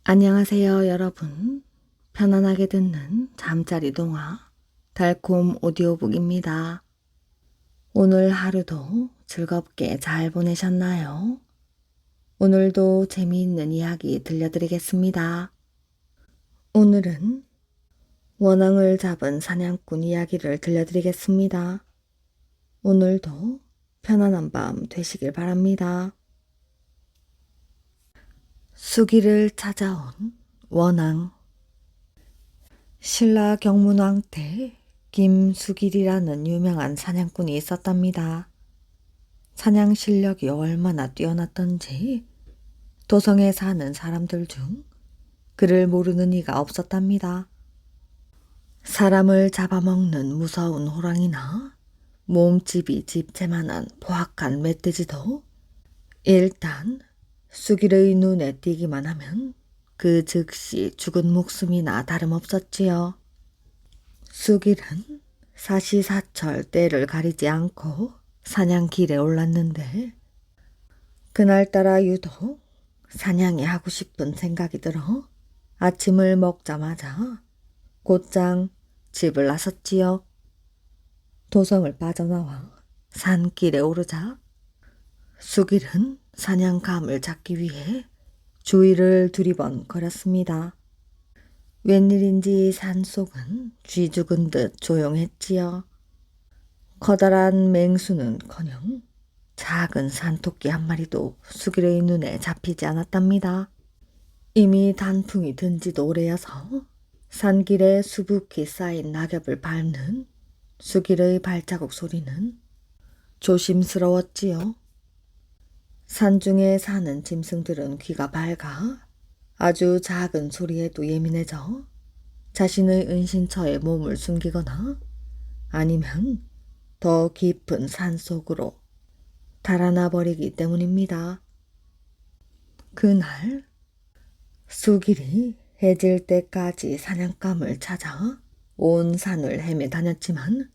안녕하세요, 여러분. 편안하게 듣는 잠자리 동화 달콤 오디오북입니다. 오늘 하루도 즐겁게 잘 보내셨나요? 오늘도 재미있는 이야기 들려드리겠습니다. 오늘은 원앙을 잡은 사냥꾼 이야기를 들려드리겠습니다. 오늘도 편안한 밤 되시길 바랍니다. 수기를 찾아온 원앙. 신라 경문왕 때 김수길이라는 유명한 사냥꾼이 있었답니다. 사냥 실력이 얼마나 뛰어났던지 도성에 사는 사람들 중 그를 모르는 이가 없었답니다. 사람을 잡아먹는 무서운 호랑이나 몸집이 집채만한 포악한 멧돼지도 일단 수길의 눈에 띄기만 하면 그 즉시 죽은 목숨이나 다름없었지요. 수길은 사시사철 때를 가리지 않고 사냥길에 올랐는데 그날따라 유독 사냥이 하고 싶은 생각이 들어 아침을 먹자마자 곧장 집을 나섰지요. 도성을 빠져나와 산길에 오르자 수길은 사냥감을 잡기 위해 주위를 두리번거렸습니다. 웬일인지 산속은 쥐 죽은 듯 조용했지요. 커다란 맹수는커녕 작은 산토끼 한 마리도 수길의 눈에 잡히지 않았답니다. 이미 단풍이 든 지도 오래여서 산길에 수북히 쌓인 낙엽을 밟는 수길의 발자국 소리는 조심스러웠지요. 산중에 사는 짐승들은 귀가 밝아 아주 작은 소리에도 예민해져 자신의 은신처에 몸을 숨기거나 아니면 더 깊은 산속으로 달아나 버리기 때문입니다. 그날 수길이 해질 때까지 사냥감을 찾아 온 산을 헤매 다녔지만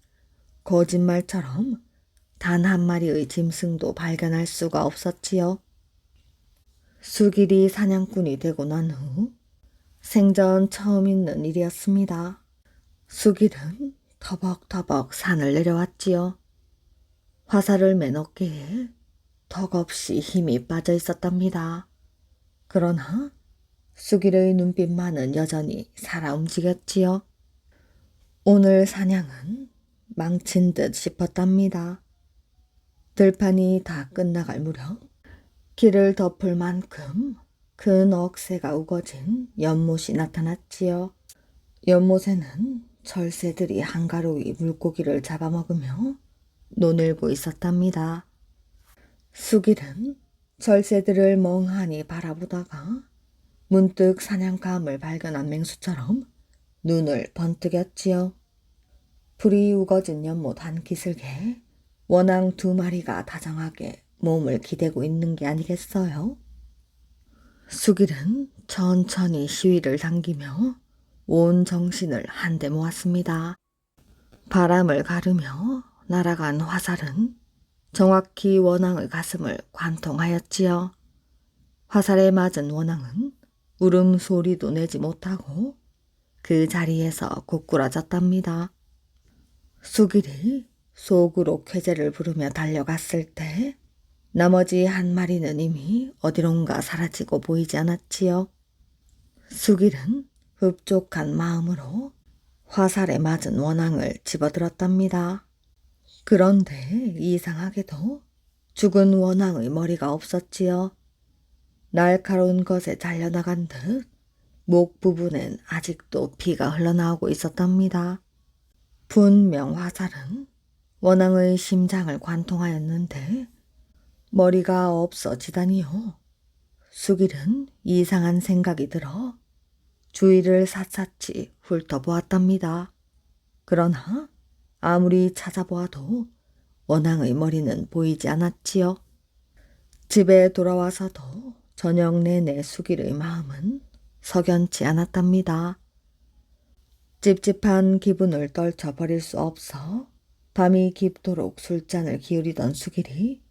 거짓말처럼 단 한 마리의 짐승도 발견할 수가 없었지요. 수길이 사냥꾼이 되고 난 후 생전 처음 있는 일이었습니다. 수길은 터벅터벅 산을 내려왔지요. 화살을 맨 어깨에 턱없이 힘이 빠져 있었답니다. 그러나 수길의 눈빛만은 여전히 살아 움직였지요. 오늘 사냥은 망친 듯 싶었답니다. 들판이 다 끝나갈 무렵 길을 덮을 만큼 큰 억새가 우거진 연못이 나타났지요. 연못에는 절새들이 한가로이 물고기를 잡아먹으며 노늘고 있었답니다. 수길은 절새들을 멍하니 바라보다가 문득 사냥감을 발견한 맹수처럼 눈을 번뜩였지요. 풀이 우거진 연못 한 기슭에 원앙 2마리가 다정하게 몸을 기대고 있는 게 아니겠어요? 수길은 천천히 시위를 당기며 온 정신을 한데 모았습니다. 바람을 가르며 날아간 화살은 정확히 원앙의 가슴을 관통하였지요. 화살에 맞은 원앙은 울음소리도 내지 못하고 그 자리에서 고꾸라졌답니다. 수길이 속으로 쾌재를 부르며 달려갔을 때 나머지 한 마리는 이미 어디론가 사라지고 보이지 않았지요. 수길은 흡족한 마음으로 화살에 맞은 원앙을 집어들었답니다. 그런데 이상하게도 죽은 원앙의 머리가 없었지요. 날카로운 것에 잘려나간 듯 목 부분엔 아직도 피가 흘러나오고 있었답니다. 분명 화살은 원앙의 심장을 관통하였는데 머리가 없어지다니요. 수길은 이상한 생각이 들어 주위를 샅샅이 훑어보았답니다. 그러나 아무리 찾아보아도 원앙의 머리는 보이지 않았지요. 집에 돌아와서도 저녁 내내 수길의 마음은 석연치 않았답니다. 찝찝한 기분을 떨쳐버릴 수 없어 밤이 깊도록 술잔을 기울이던 수길이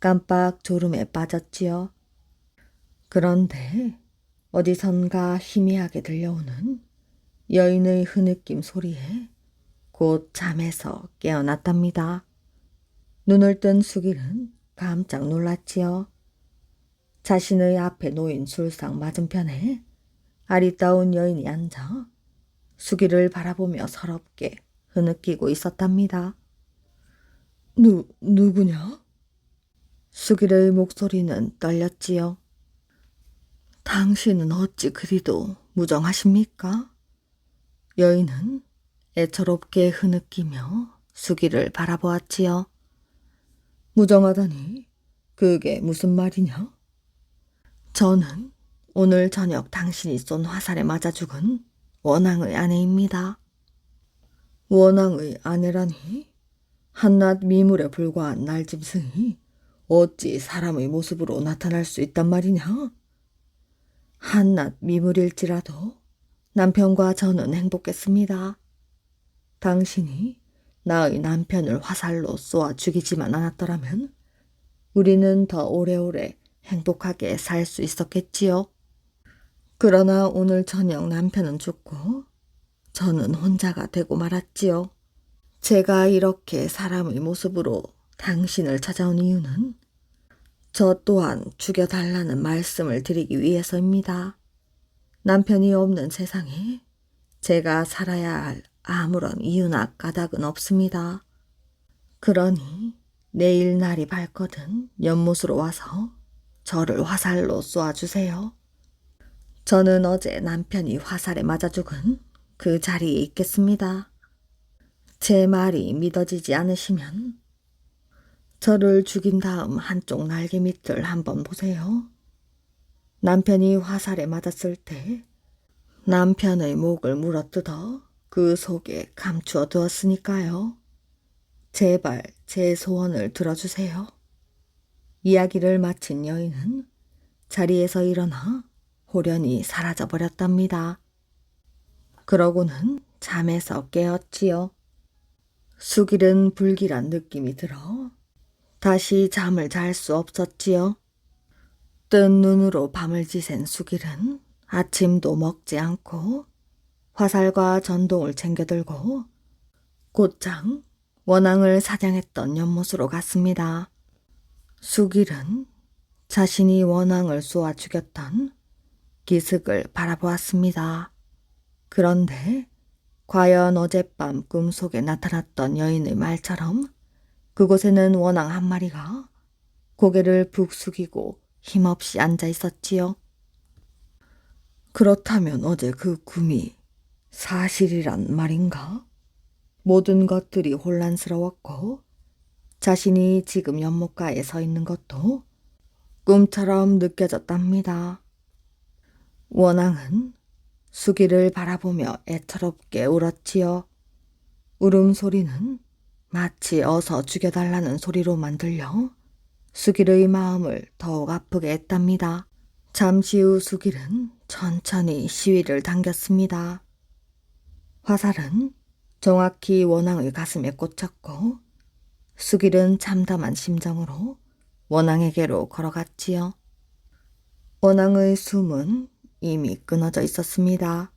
깜빡 졸음에 빠졌지요. 그런데 어디선가 희미하게 들려오는 여인의 흐느낌 소리에 곧 잠에서 깨어났답니다. 눈을 뜬 수길은 깜짝 놀랐지요. 자신의 앞에 놓인 술상 맞은편에 아리따운 여인이 앉아 수길을 바라보며 서럽게 흐느끼고 있었답니다. 누구냐? 수길의 목소리는 떨렸지요. 당신은 어찌 그리도 무정하십니까? 여인은 애처롭게 흐느끼며 수길을 바라보았지요. 무정하다니 그게 무슨 말이냐? 저는 오늘 저녁 당신이 쏜 화살에 맞아 죽은 원앙의 아내입니다. 원앙의 아내라니? 한낱 미물에 불과한 날짐승이 어찌 사람의 모습으로 나타날 수 있단 말이냐? 한낱 미물일지라도 남편과 저는 행복했습니다. 당신이 나의 남편을 화살로 쏘아 죽이지만 않았더라면 우리는 더 오래오래 행복하게 살 수 있었겠지요. 그러나 오늘 저녁 남편은 죽고 저는 혼자가 되고 말았지요. 제가 이렇게 사람의 모습으로 당신을 찾아온 이유는 저 또한 죽여달라는 말씀을 드리기 위해서입니다. 남편이 없는 세상에 제가 살아야 할 아무런 이유나 까닭은 없습니다. 그러니 내일 날이 밝거든 연못으로 와서 저를 화살로 쏘아주세요. 저는 어제 남편이 화살에 맞아 죽은 그 자리에 있겠습니다. 제 말이 믿어지지 않으시면 저를 죽인 다음 한쪽 날개 밑을 한번 보세요. 남편이 화살에 맞았을 때 남편의 목을 물어뜯어 그 속에 감추어 두었으니까요. 제발 제 소원을 들어주세요. 이야기를 마친 여인은 자리에서 일어나 호련히 사라져버렸답니다. 그러고는 잠에서 깨었지요. 수길은 불길한 느낌이 들어 다시 잠을 잘 수 없었지요. 뜬 눈으로 밤을 지샌 수길은 아침도 먹지 않고 화살과 전동을 챙겨들고 곧장 원앙을 사냥했던 연못으로 갔습니다. 수길은 자신이 원앙을 쏘아 죽였던 기슭을 바라보았습니다. 그런데 과연 어젯밤 꿈속에 나타났던 여인의 말처럼 그곳에는 원앙 한 마리가 고개를 푹 숙이고 힘없이 앉아 있었지요. 그렇다면 어제 그 꿈이 사실이란 말인가? 모든 것들이 혼란스러웠고 자신이 지금 연못가에 서 있는 것도 꿈처럼 느껴졌답니다. 원앙은 수길을 바라보며 애처롭게 울었지요. 울음소리는 마치 어서 죽여달라는 소리로만 들려 수길의 마음을 더욱 아프게 했답니다. 잠시 후 수길은 천천히 시위를 당겼습니다. 화살은 정확히 원앙의 가슴에 꽂혔고 수길은 참담한 심정으로 원앙에게로 걸어갔지요. 원앙의 숨은 이미 끊어져 있었습니다.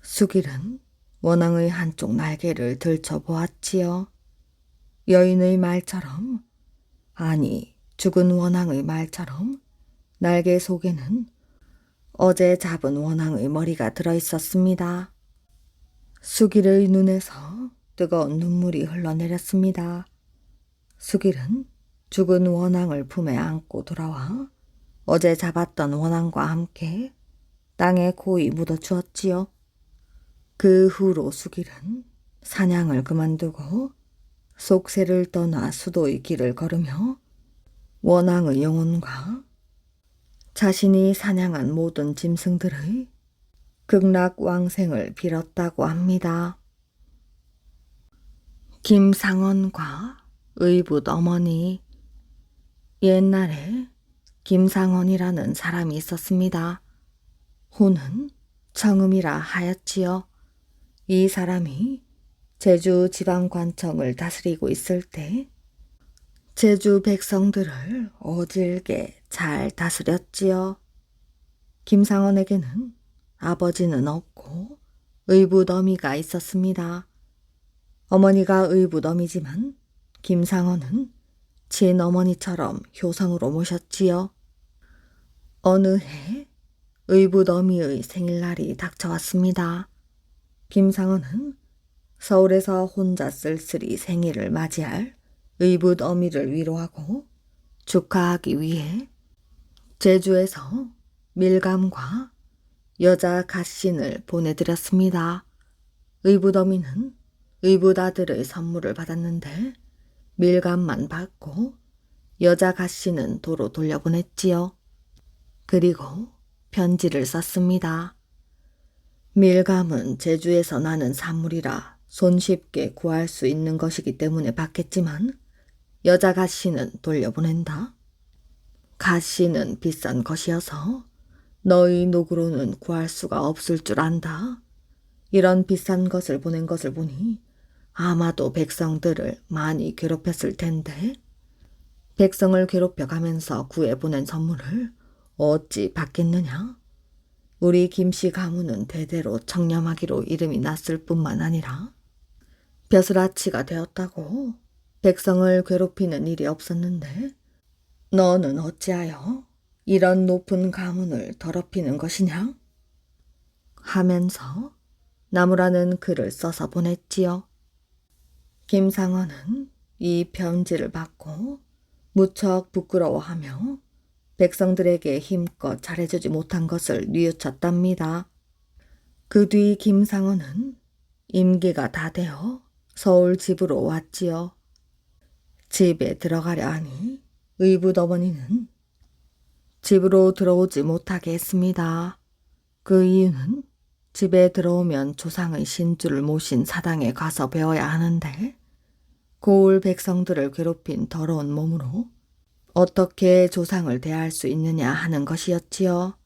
수길은 원앙의 한쪽 날개를 들춰보았지요. 여인의 말처럼, 아니 죽은 원앙의 말처럼 날개 속에는 어제 잡은 원앙의 머리가 들어있었습니다. 수길의 눈에서 뜨거운 눈물이 흘러내렸습니다. 수길은 죽은 원앙을 품에 안고 돌아와 어제 잡았던 원앙과 함께 땅에 고이 묻어주었지요. 그 후로 수길은 사냥을 그만두고 속세를 떠나 수도의 길을 걸으며 원앙의 영혼과 자신이 사냥한 모든 짐승들의 극락왕생을 빌었다고 합니다. 김상원과 의붓 어머니. 옛날에 김상원이라는 사람이 있었습니다. 호는 청음이라 하였지요. 이 사람이 제주 지방관청을 다스리고 있을 때 제주 백성들을 어질게 잘 다스렸지요. 김상원에게는 아버지는 없고 의붓어미가 있었습니다. 어머니가 의붓어미지만 김상원은 친어머니처럼 효성으로 모셨지요. 어느 해 의붓어미의 생일날이 닥쳐왔습니다. 김상원은 서울에서 혼자 쓸쓸히 생일을 맞이할 의붓어미를 위로하고 축하하기 위해 제주에서 밀감과 여자 갓신을 보내드렸습니다. 의붓어미는 의붓아들의 선물을 받았는데 밀감만 받고 여자 갓신은 도로 돌려보냈지요. 그리고 편지를 썼습니다. 밀감은 제주에서 나는 산물이라 손쉽게 구할 수 있는 것이기 때문에 받겠지만 여자 갓신은 돌려보낸다. 갓신은 비싼 것이어서 너희 노구로는 구할 수가 없을 줄 안다. 이런 비싼 것을 보낸 것을 보니 아마도 백성들을 많이 괴롭혔을 텐데 백성을 괴롭혀가면서 구해보낸 선물을 어찌 받겠느냐? 우리 김씨 가문은 대대로 청렴하기로 이름이 났을 뿐만 아니라 벼슬아치가 되었다고 백성을 괴롭히는 일이 없었는데 너는 어찌하여 이런 높은 가문을 더럽히는 것이냐? 하면서 나무라는 글을 써서 보냈지요. 김상원은 이 편지를 받고 무척 부끄러워하며 백성들에게 힘껏 잘해주지 못한 것을 뉘우쳤답니다. 그 뒤 김상원은 임기가 다 되어 서울 집으로 왔지요. 집에 들어가려 하니 의붓어머니는 집으로 들어오지 못하게 했습니다. 그 이유는 집에 들어오면 조상의 신주를 모신 사당에 가서 배워야 하는데 고을 백성들을 괴롭힌 더러운 몸으로 어떻게 조상을 대할 수 있느냐 하는 것이었지요.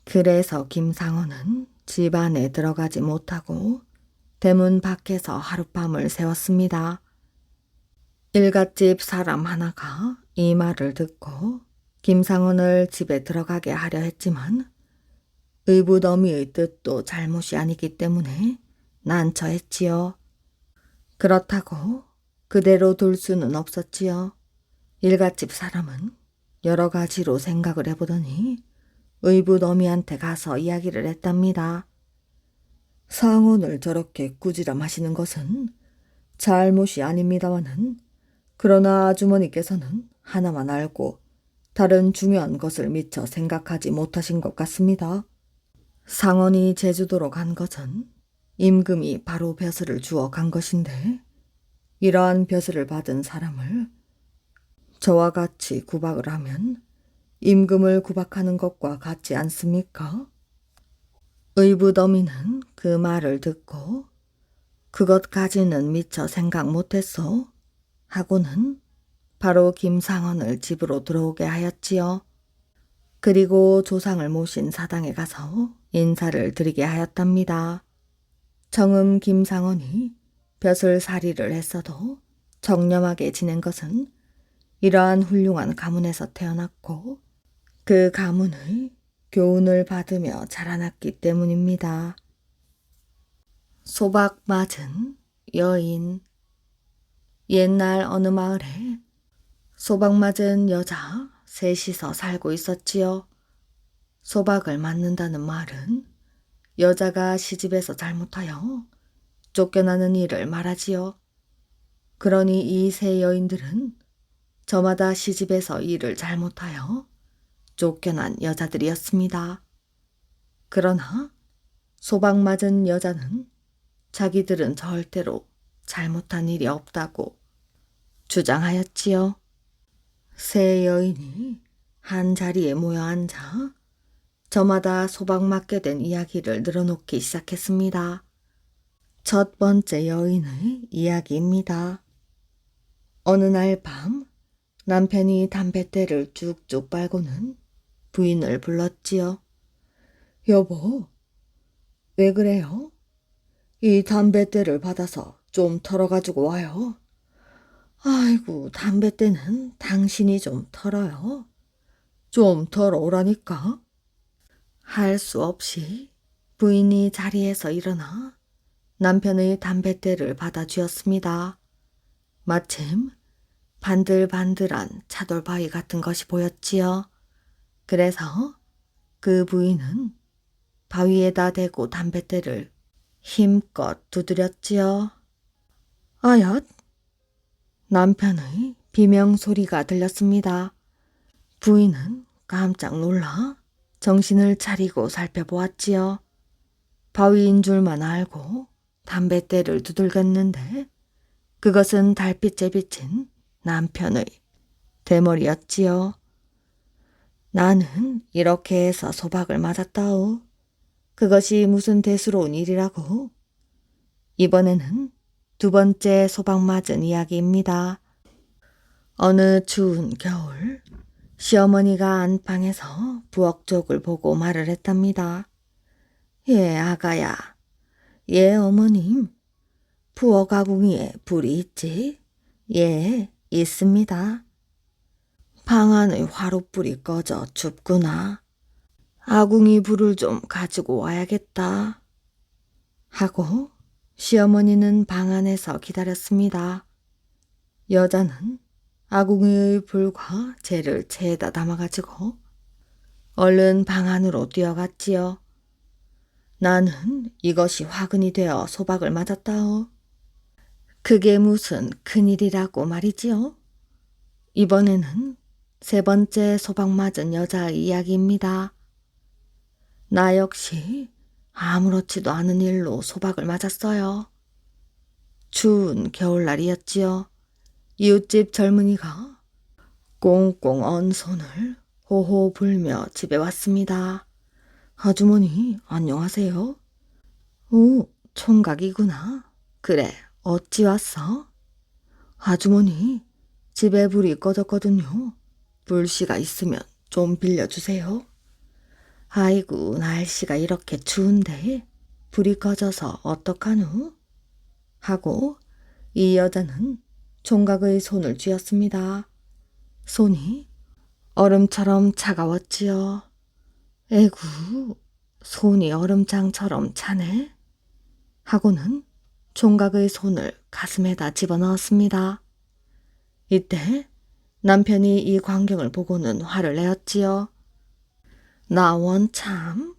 그래서 김상원은 집 안에 들어가지 못하고 대문 밖에서 하룻밤을 새웠습니다. 일갓집 사람 하나가 이 말을 듣고 김상원을 집에 들어가게 하려 했지만 의붓어미의 뜻도 잘못이 아니기 때문에 난처했지요. 그렇다고 그대로 둘 수는 없었지요. 일갓집 사람은 여러 가지로 생각을 해보더니 의붓어미한테 가서 이야기를 했답니다. 상원을 저렇게 꾸지람하시는 것은 잘못이 아닙니다마는 그러나 아주머니께서는 하나만 알고 다른 중요한 것을 미처 생각하지 못하신 것 같습니다. 상원이 제주도로 간 것은 임금이 바로 벼슬을 주어 간 것인데 이러한 벼슬을 받은 사람을 저와 같이 구박을 하면 임금을 구박하는 것과 같지 않습니까? 의붓어미는 그 말을 듣고 그것까지는 미처 생각 못했소 하고는 바로 김상원을 집으로 들어오게 하였지요. 그리고 조상을 모신 사당에 가서 인사를 드리게 하였답니다. 정음 김상원이 벼슬살이를 했어도 정렴하게 지낸 것은 이러한 훌륭한 가문에서 태어났고 그 가문의 교훈을 받으며 자라났기 때문입니다. 소박 맞은 여인. 옛날 어느 마을에 소박 맞은 여자 셋이서 살고 있었지요. 소박을 맞는다는 말은 여자가 시집에서 잘못하여 쫓겨나는 일을 말하지요. 그러니 이 세 여인들은 저마다 시집에서 일을 잘못하여 쫓겨난 여자들이었습니다. 그러나 소박 맞은 여자는 자기들은 절대로 잘못한 일이 없다고 주장하였지요. 세 여인이 한 자리에 모여 앉아 저마다 소박 맞게 된 이야기를 늘어놓기 시작했습니다. 첫 번째 여인의 이야기입니다. 어느 날 밤 남편이 담뱃대를 쭉쭉 빨고는 부인을 불렀지요. 여보, 왜 그래요? 이 담뱃대를 받아서 좀 털어가지고 와요. 아이고, 담뱃대는 당신이 좀 털어요. 좀 털어오라니까. 할 수 없이 부인이 자리에서 일어나 남편의 담뱃대를 받아쥐었습니다. 마침 반들반들한 차돌바위 같은 것이 보였지요. 그래서 그 부인은 바위에다 대고 담뱃대를 힘껏 두드렸지요. 아얏! 남편의 비명소리가 들렸습니다. 부인은 깜짝 놀라 정신을 차리고 살펴보았지요. 바위인 줄만 알고 담뱃대를 두들겼는데 그것은 달빛에 비친 남편의 대머리였지요. 나는 이렇게 해서 소박을 맞았다오. 그것이 무슨 대수로운 일이라고. 이번에는 두 번째 소박 맞은 이야기입니다. 어느 추운 겨울 시어머니가 안방에서 부엌 쪽을 보고 말을 했답니다. 예, 아가야. 예, 어머님. 부엌 아궁이에 불이 있지? 예, 있습니다. 방 안의 화롯불이 꺼져 춥구나. 아궁이 불을 좀 가지고 와야겠다. 하고 시어머니는 방 안에서 기다렸습니다. 여자는 아궁이의 불과 재를 체에다 담아가지고 얼른 방 안으로 뛰어갔지요. 나는 이것이 화근이 되어 소박을 맞았다오. 그게 무슨 큰일이라고 말이지요. 이번에는 세 번째 소박 맞은 여자의 이야기입니다. 나 역시 아무렇지도 않은 일로 소박을 맞았어요. 추운 겨울날이었지요. 이웃집 젊은이가 꽁꽁 언 손을 호호 불며 집에 왔습니다. 아주머니, 안녕하세요. 오, 총각이구나. 그래, 어찌 왔어? 아주머니, 집에 불이 꺼졌거든요. 불씨가 있으면 좀 빌려주세요. 아이고, 날씨가 이렇게 추운데 불이 꺼져서 어떡하누? 하고 이 여자는 총각의 손을 쥐었습니다. 손이 얼음처럼 차가웠지요. 에구, 손이 얼음장처럼 차네. 하고는 총각의 손을 가슴에다 집어넣었습니다. 이때 남편이 이 광경을 보고는 화를 내었지요. 나 원참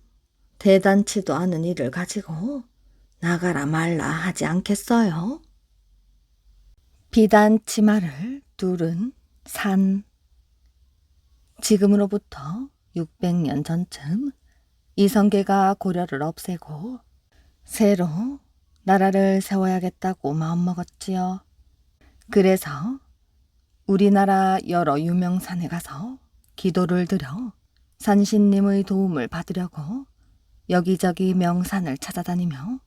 대단치도 않은 일을 가지고 나가라 말라 하지 않겠어요? 비단 치마를 두른 산. 지금으로부터 600년 전쯤 이성계가 고려를 없애고 새로 나라를 세워야겠다고 마음먹었지요. 그래서 우리나라 여러 유명산에 가서 기도를 드려 산신님의 도움을 받으려고 여기저기 명산을 찾아다니며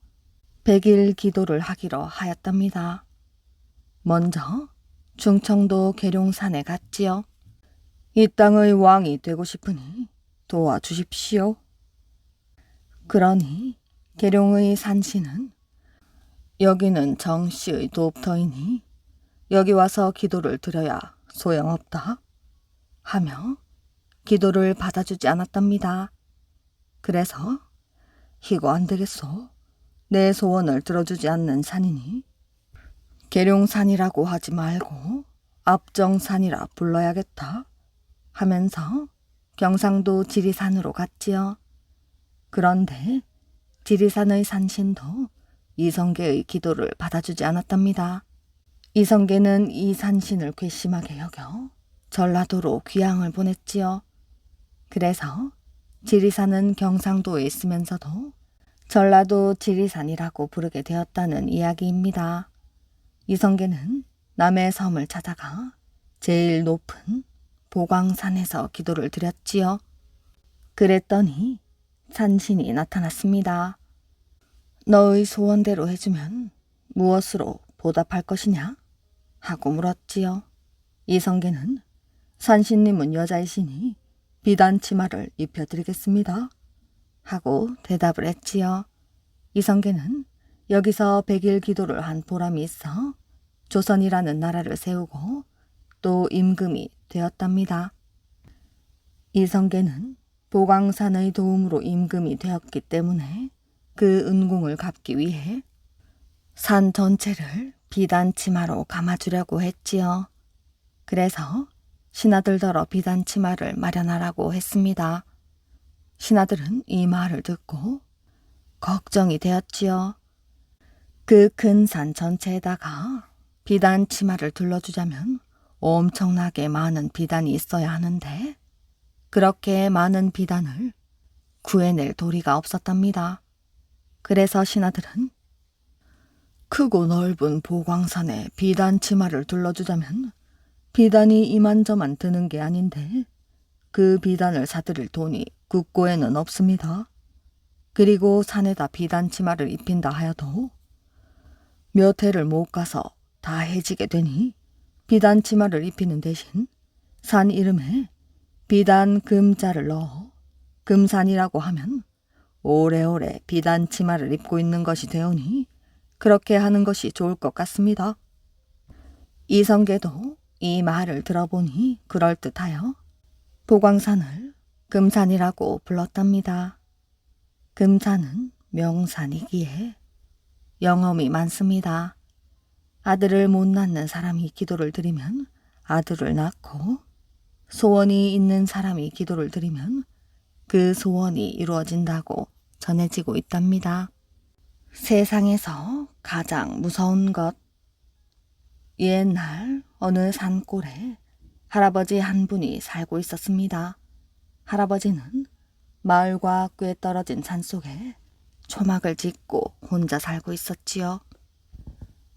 100일 기도를 하기로 하였답니다. 먼저 충청도 계룡산에 갔지요. 이 땅의 왕이 되고 싶으니 도와주십시오. 그러니 계룡의 산신은 여기는 정씨의 돕터이니 여기 와서 기도를 드려야 소용없다 하며 기도를 받아주지 않았답니다. 그래서 이거 안 되겠소. 내 소원을 들어주지 않는 산이니 계룡산이라고 하지 말고 압정산이라 불러야겠다 하면서 경상도 지리산으로 갔지요. 그런데 지리산의 산신도 이성계의 기도를 받아주지 않았답니다. 이성계는 이 산신을 괘씸하게 여겨 전라도로 귀양을 보냈지요. 그래서 지리산은 경상도에 있으면서도 전라도 지리산이라고 부르게 되었다는 이야기입니다. 이성계는 남의 섬을 찾아가 제일 높은 보광산에서 기도를 드렸지요. 그랬더니 산신이 나타났습니다. 너의 소원대로 해주면 무엇으로 보답할 것이냐? 하고 물었지요. 이성계는 산신님은 여자이시니 비단 치마를 입혀드리겠습니다. 하고 대답을 했지요. 이성계는 여기서 100일 기도를 한 보람이 있어 조선이라는 나라를 세우고 또 임금이 되었답니다. 이성계는 보광산의 도움으로 임금이 되었기 때문에 그 은공을 갚기 위해 산 전체를 비단치마로 감아주려고 했지요. 그래서 신하들더러 비단치마를 마련하라고 했습니다. 신하들은 이 말을 듣고 걱정이 되었지요. 그 큰 산 전체에다가 비단치마를 둘러주자면 엄청나게 많은 비단이 있어야 하는데 그렇게 많은 비단을 구해낼 도리가 없었답니다. 그래서 신하들은 크고 넓은 보광산에 비단치마를 둘러주자면 비단이 이만저만 드는 게 아닌데 그 비단을 사들일 돈이 국고에는 없습니다. 그리고 산에다 비단치마를 입힌다 하여도 몇 해를 못 가서 다 해지게 되니 비단치마를 입히는 대신 산 이름에 비단 금자를 넣어 금산이라고 하면 오래오래 비단치마를 입고 있는 것이 되오니 그렇게 하는 것이 좋을 것 같습니다. 이성계도 이 말을 들어보니 그럴듯하여 보광산을 금산이라고 불렀답니다. 금산은 명산이기에 영험이 많습니다. 아들을 못 낳는 사람이 기도를 드리면 아들을 낳고 소원이 있는 사람이 기도를 드리면 그 소원이 이루어진다고 전해지고 있답니다. 세상에서 가장 무서운 것. 옛날 어느 산골에 할아버지 한 분이 살고 있었습니다. 할아버지는 마을과 꽤 떨어진 산속에 초막을 짓고 혼자 살고 있었지요.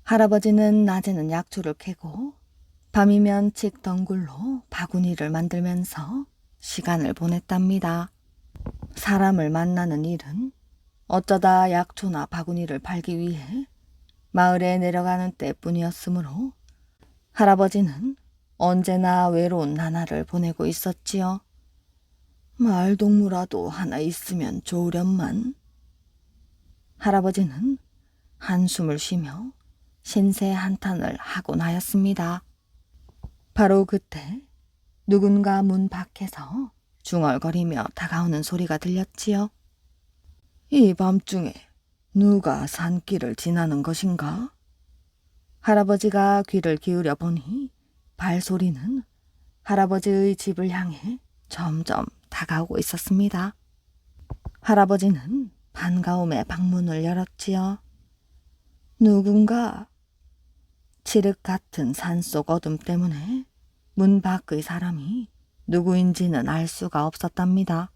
할아버지는 낮에는 약초를 캐고 밤이면 칡덩굴로 바구니를 만들면서 시간을 보냈답니다. 사람을 만나는 일은 어쩌다 약초나 바구니를 팔기 위해 마을에 내려가는 때뿐이었으므로 할아버지는 언제나 외로운 나날을 보내고 있었지요. 마을 동무라도 하나 있으면 좋으련만. 할아버지는 한숨을 쉬며 신세 한탄을 하곤 하였습니다. 바로 그때 누군가 문 밖에서 중얼거리며 다가오는 소리가 들렸지요. 이 밤중에 누가 산길을 지나는 것인가? 할아버지가 귀를 기울여 보니 발소리는 할아버지의 집을 향해 점점 다가오고 있었습니다. 할아버지는 반가움에 방문을 열었지요. 누군가? 칠흑 같은 산속 어둠 때문에 문 밖의 사람이 누구인지는 알 수가 없었답니다.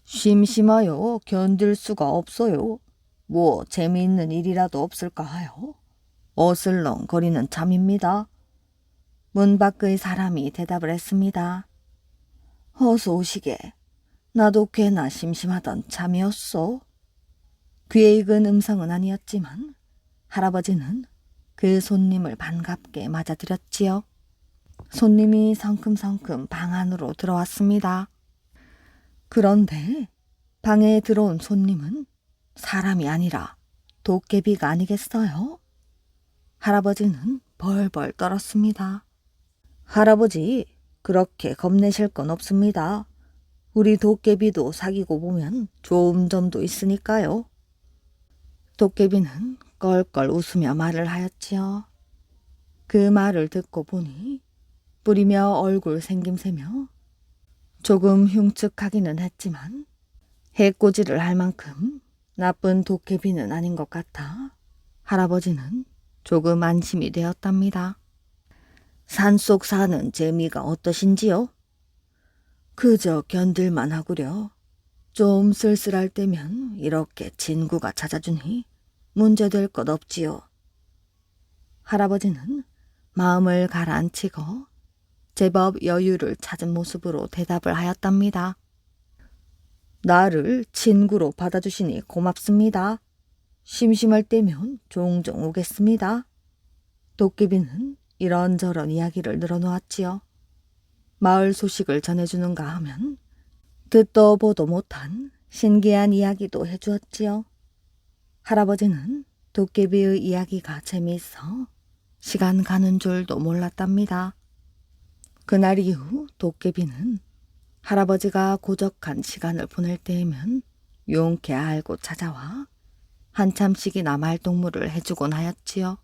심심하여 견딜 수가 없어요. 뭐 재미있는 일이라도 없을까 하여 어슬렁거리는 참입니다. 문 밖의 사람이 대답을 했습니다. 어서 오시게. 나도 꽤나 심심하던 참이었소. 귀에 익은 음성은 아니었지만 할아버지는 그 손님을 반갑게 맞아들였지요. 손님이 성큼성큼 방 안으로 들어왔습니다. 그런데 방에 들어온 손님은 사람이 아니라 도깨비가 아니겠어요? 할아버지는 벌벌 떨었습니다. 할아버지, 그렇게 겁내실 건 없습니다. 우리 도깨비도 사귀고 보면 좋은 점도 있으니까요. 도깨비는 껄껄 웃으며 말을 하였지요. 그 말을 듣고 보니 뿌리며 얼굴 생김새며 조금 흉측하기는 했지만 해코지를 할 만큼 나쁜 도깨비는 아닌 것 같아 할아버지는 조금 안심이 되었답니다. 산속 사는 재미가 어떠신지요? 그저 견딜만 하구려. 좀 쓸쓸할 때면 이렇게 친구가 찾아주니 문제될 것 없지요. 할아버지는 마음을 가라앉히고 제법 여유를 찾은 모습으로 대답을 하였답니다. 나를 친구로 받아주시니 고맙습니다. 심심할 때면 종종 오겠습니다. 도깨비는 이런저런 이야기를 늘어놓았지요. 마을 소식을 전해주는가 하면 듣도 보도 못한 신기한 이야기도 해주었지요. 할아버지는 도깨비의 이야기가 재미있어 시간 가는 줄도 몰랐답니다. 그날 이후 도깨비는 할아버지가 고적한 시간을 보낼 때에면 용케 알고 찾아와 한참씩이나 말동무를 해주곤 하였지요.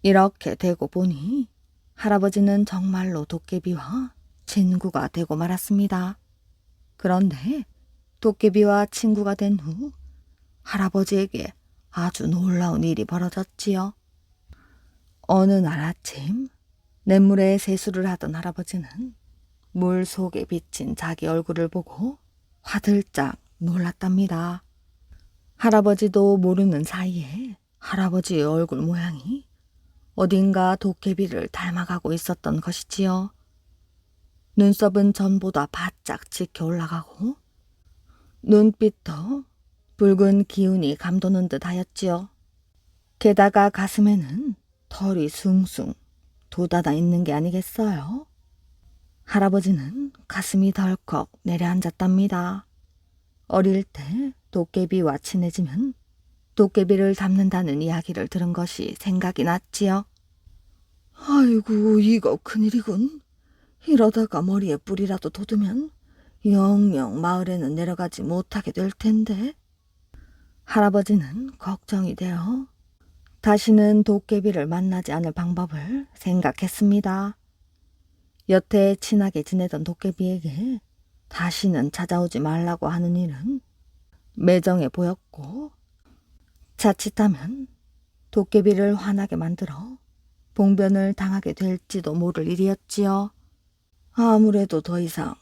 이렇게 되고 보니 할아버지는 정말로 도깨비와 친구가 되고 말았습니다. 그런데 도깨비와 친구가 된 후 할아버지에게 아주 놀라운 일이 벌어졌지요. 어느 날 아침 냇물에 세수를 하던 할아버지는 물 속에 비친 자기 얼굴을 보고 화들짝 놀랐답니다. 할아버지도 모르는 사이에 할아버지의 얼굴 모양이 어딘가 도깨비를 닮아가고 있었던 것이지요. 눈썹은 전보다 바짝 치켜 올라가고 눈빛도 붉은 기운이 감도는 듯 하였지요. 게다가 가슴에는 털이 숭숭 돋아나 있는 게 아니겠어요? 할아버지는 가슴이 덜컥 내려앉았답니다. 어릴 때 도깨비와 친해지면 도깨비를 닮는다는 이야기를 들은 것이 생각이 났지요. 아이고, 이거 큰일이군. 이러다가 머리에 뿔이라도 돋으면 영영 마을에는 내려가지 못하게 될 텐데. 할아버지는 걱정이 되어 다시는 도깨비를 만나지 않을 방법을 생각했습니다. 여태 친하게 지내던 도깨비에게 다시는 찾아오지 말라고 하는 일은 매정해 보였고, 자칫하면 도깨비를 화나게 만들어 봉변을 당하게 될지도 모를 일이었지요. 아무래도 더 이상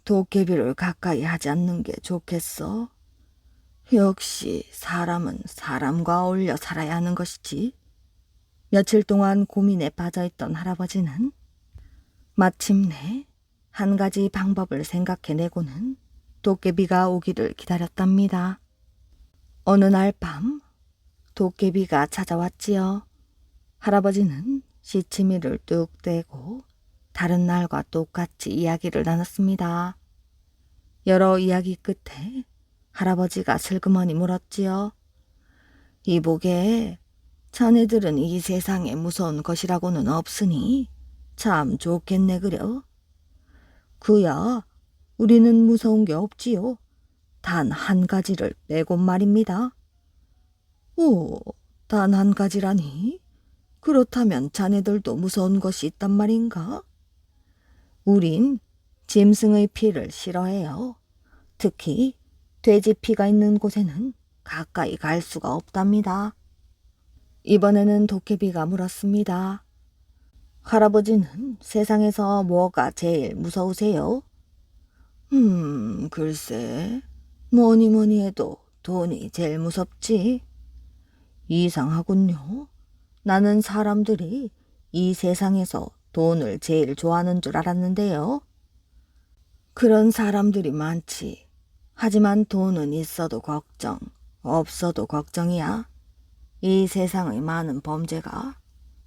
도깨비를 가까이 하지 않는 게 좋겠어. 역시 사람은 사람과 어울려 살아야 하는 것이지. 며칠 동안 고민에 빠져있던 할아버지는 마침내 한 가지 방법을 생각해내고는 도깨비가 오기를 기다렸답니다. 어느 날 밤 도깨비가 찾아왔지요. 할아버지는 시치미를 뚝 떼고 다른 날과 똑같이 이야기를 나눴습니다. 여러 이야기 끝에 할아버지가 슬그머니 물었지요. 이보게, 자네들은 이 세상에 무서운 것이라고는 없으니 참 좋겠네 그려. 그야, 우리는 무서운 게 없지요. 단 한 가지를 빼곤 말입니다. 오, 단 한 가지라니? 그렇다면 자네들도 무서운 것이 있단 말인가? 우린 짐승의 피를 싫어해요. 특히 돼지 피가 있는 곳에는 가까이 갈 수가 없답니다. 이번에는 도깨비가 물었습니다. 할아버지는 세상에서 뭐가 제일 무서우세요? 글쎄, 뭐니 해도 돈이 제일 무섭지. 이상하군요. 나는 사람들이 이 세상에서 돈을 제일 좋아하는 줄 알았는데요. 그런 사람들이 많지. 하지만 돈은 있어도 걱정, 없어도 걱정이야. 이 세상의 많은 범죄가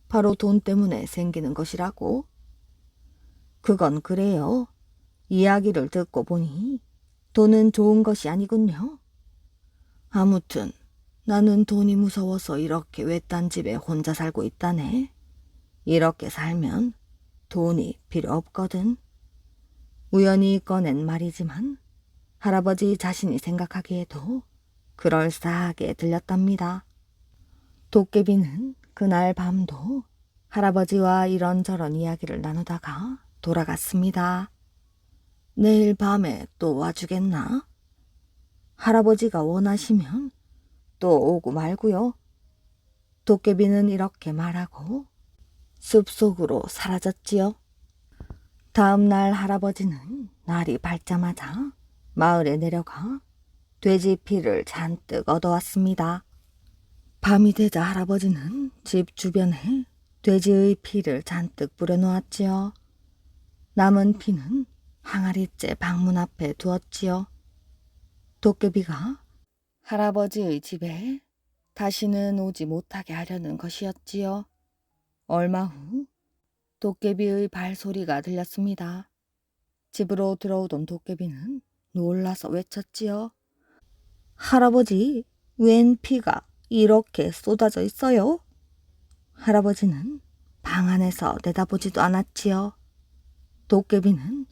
바로 돈 때문에 생기는 것이라고. 그건 그래요. 이야기를 듣고 보니 돈은 좋은 것이 아니군요. 아무튼 나는 돈이 무서워서 이렇게 외딴 집에 혼자 살고 있다네. 이렇게 살면 돈이 필요 없거든. 우연히 꺼낸 말이지만 할아버지 자신이 생각하기에도 그럴싸하게 들렸답니다. 도깨비는 그날 밤도 할아버지와 이런저런 이야기를 나누다가 돌아갔습니다. 내일 밤에 또 와주겠나? 할아버지가 원하시면 또 오고 말고요. 도깨비는 이렇게 말하고 숲속으로 사라졌지요. 다음 날 할아버지는 날이 밝자마자 마을에 내려가 돼지 피를 잔뜩 얻어왔습니다. 밤이 되자 할아버지는 집 주변에 돼지의 피를 잔뜩 뿌려놓았지요. 남은 피는 항아리째 방문 앞에 두었지요. 도깨비가 할아버지의 집에 다시는 오지 못하게 하려는 것이었지요. 얼마 후 도깨비의 발소리가 들렸습니다. 집으로 들어오던 도깨비는 놀라서 외쳤지요. 할아버지, 웬 피가 이렇게 쏟아져 있어요? 할아버지는 방 안에서 내다보지도 않았지요. 도깨비는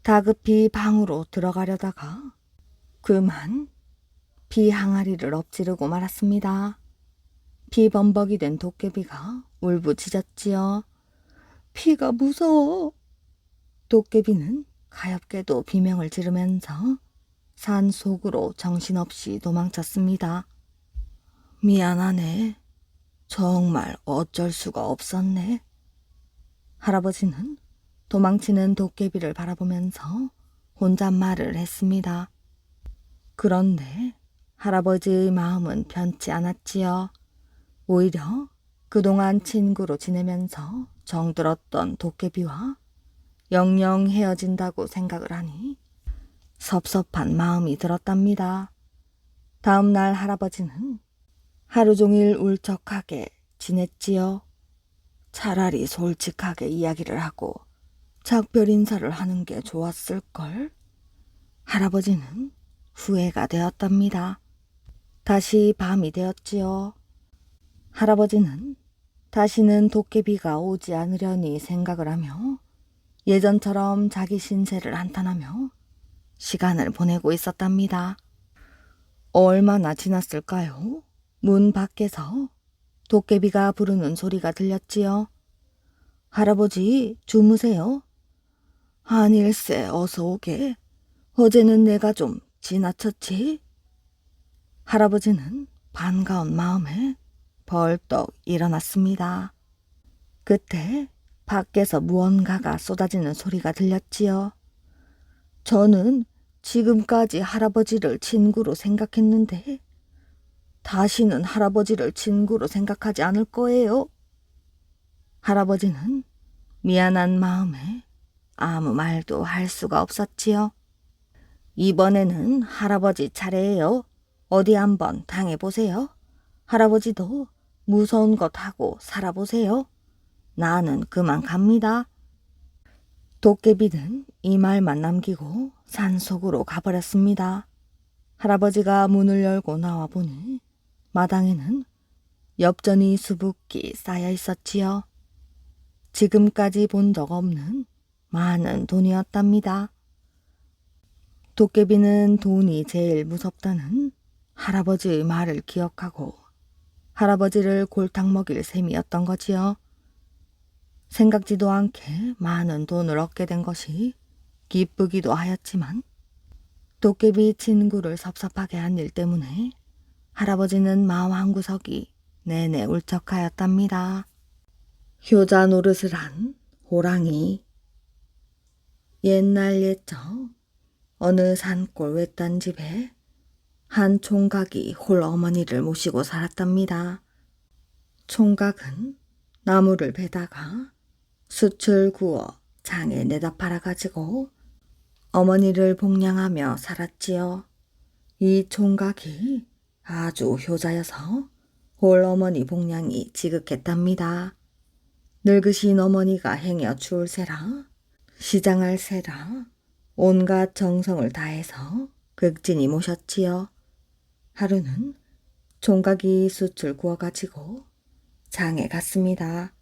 다급히 방으로 들어가려다가 그만 비 항아리를 엎지르고 말았습니다. 비범벅이 된 도깨비가 울부짖었지요. 비가 무서워. 도깨비는 가엾게도 비명을 지르면서 산 속으로 정신없이 도망쳤습니다. 미안하네. 정말 어쩔 수가 없었네. 할아버지는 도망치는 도깨비를 바라보면서 혼잣말을 했습니다. 그런데 할아버지의 마음은 변치 않았지요. 오히려 그동안 친구로 지내면서 정들었던 도깨비와 영영 헤어진다고 생각을 하니 섭섭한 마음이 들었답니다. 다음 날 할아버지는 하루 종일 울적하게 지냈지요. 차라리 솔직하게 이야기를 하고 작별 인사를 하는 게 좋았을걸. 할아버지는 후회가 되었답니다. 다시 밤이 되었지요. 할아버지는 다시는 도깨비가 오지 않으려니 생각을 하며 예전처럼 자기 신세를 한탄하며 시간을 보내고 있었답니다. 얼마나 지났을까요? 문 밖에서 도깨비가 부르는 소리가 들렸지요. 할아버지, 주무세요? 아닐세, 어서 오게. 어제는 내가 좀 지나쳤지? 할아버지는 반가운 마음에 벌떡 일어났습니다. 그때 밖에서 무언가가 쏟아지는 소리가 들렸지요. 저는 지금까지 할아버지를 친구로 생각했는데 다시는 할아버지를 친구로 생각하지 않을 거예요. 할아버지는 미안한 마음에 아무 말도 할 수가 없었지요. 이번에는 할아버지 차례예요. 어디 한번 당해보세요. 할아버지도 무서운 것 하고 살아보세요. 나는 그만 갑니다. 도깨비는 이 말만 남기고 산속으로 가버렸습니다. 할아버지가 문을 열고 나와보니 마당에는 엽전이 수북히 쌓여 있었지요. 지금까지 본 적 없는 많은 돈이었답니다. 도깨비는 돈이 제일 무섭다는 할아버지의 말을 기억하고 할아버지를 골탕 먹일 셈이었던 거지요. 생각지도 않게 많은 돈을 얻게 된 것이 기쁘기도 하였지만 도깨비 친구를 섭섭하게 한 일 때문에 할아버지는 마음 한구석이 내내 울적하였답니다. 효자 노릇을 한 호랑이. 옛날 옛적 어느 산골 외딴 집에 한 총각이 홀 어머니를 모시고 살았답니다. 총각은 나무를 베다가 숯을 구워 장에 내다 팔아가지고 어머니를 복양하며 살았지요. 이 총각이 아주 효자여서 홀 어머니 복양이 지극했답니다. 늙으신 어머니가 행여 추울세라 시장할세라 온갖 정성을 다해서 극진히 모셨지요. 하루는 총각이 숯을 구워가지고 장에 갔습니다.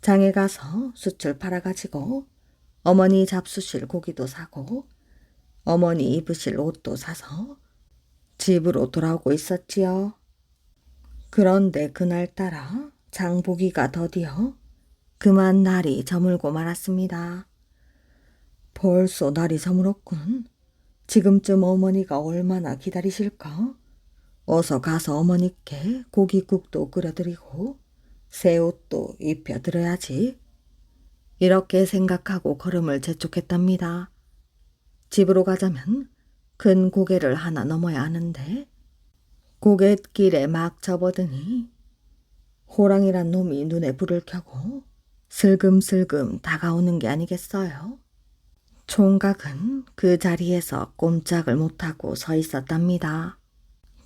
장에 가서 숯을 팔아가지고 어머니 잡수실 고기도 사고 어머니 입으실 옷도 사서 집으로 돌아오고 있었지요. 그런데 그날따라 장보기가 더디어 그만 날이 저물고 말았습니다. 벌써 날이 저물었군. 지금쯤 어머니가 얼마나 기다리실까? 어서 가서 어머니께 고깃국도 끓여드리고 새 옷도 입혀드려야지. 이렇게 생각하고 걸음을 재촉했답니다. 집으로 가자면 큰 고개를 하나 넘어야 하는데 고갯길에 막 접어드니 호랑이란 놈이 눈에 불을 켜고 슬금슬금 다가오는 게 아니겠어요? 총각은 그 자리에서 꼼짝을 못하고 서 있었답니다.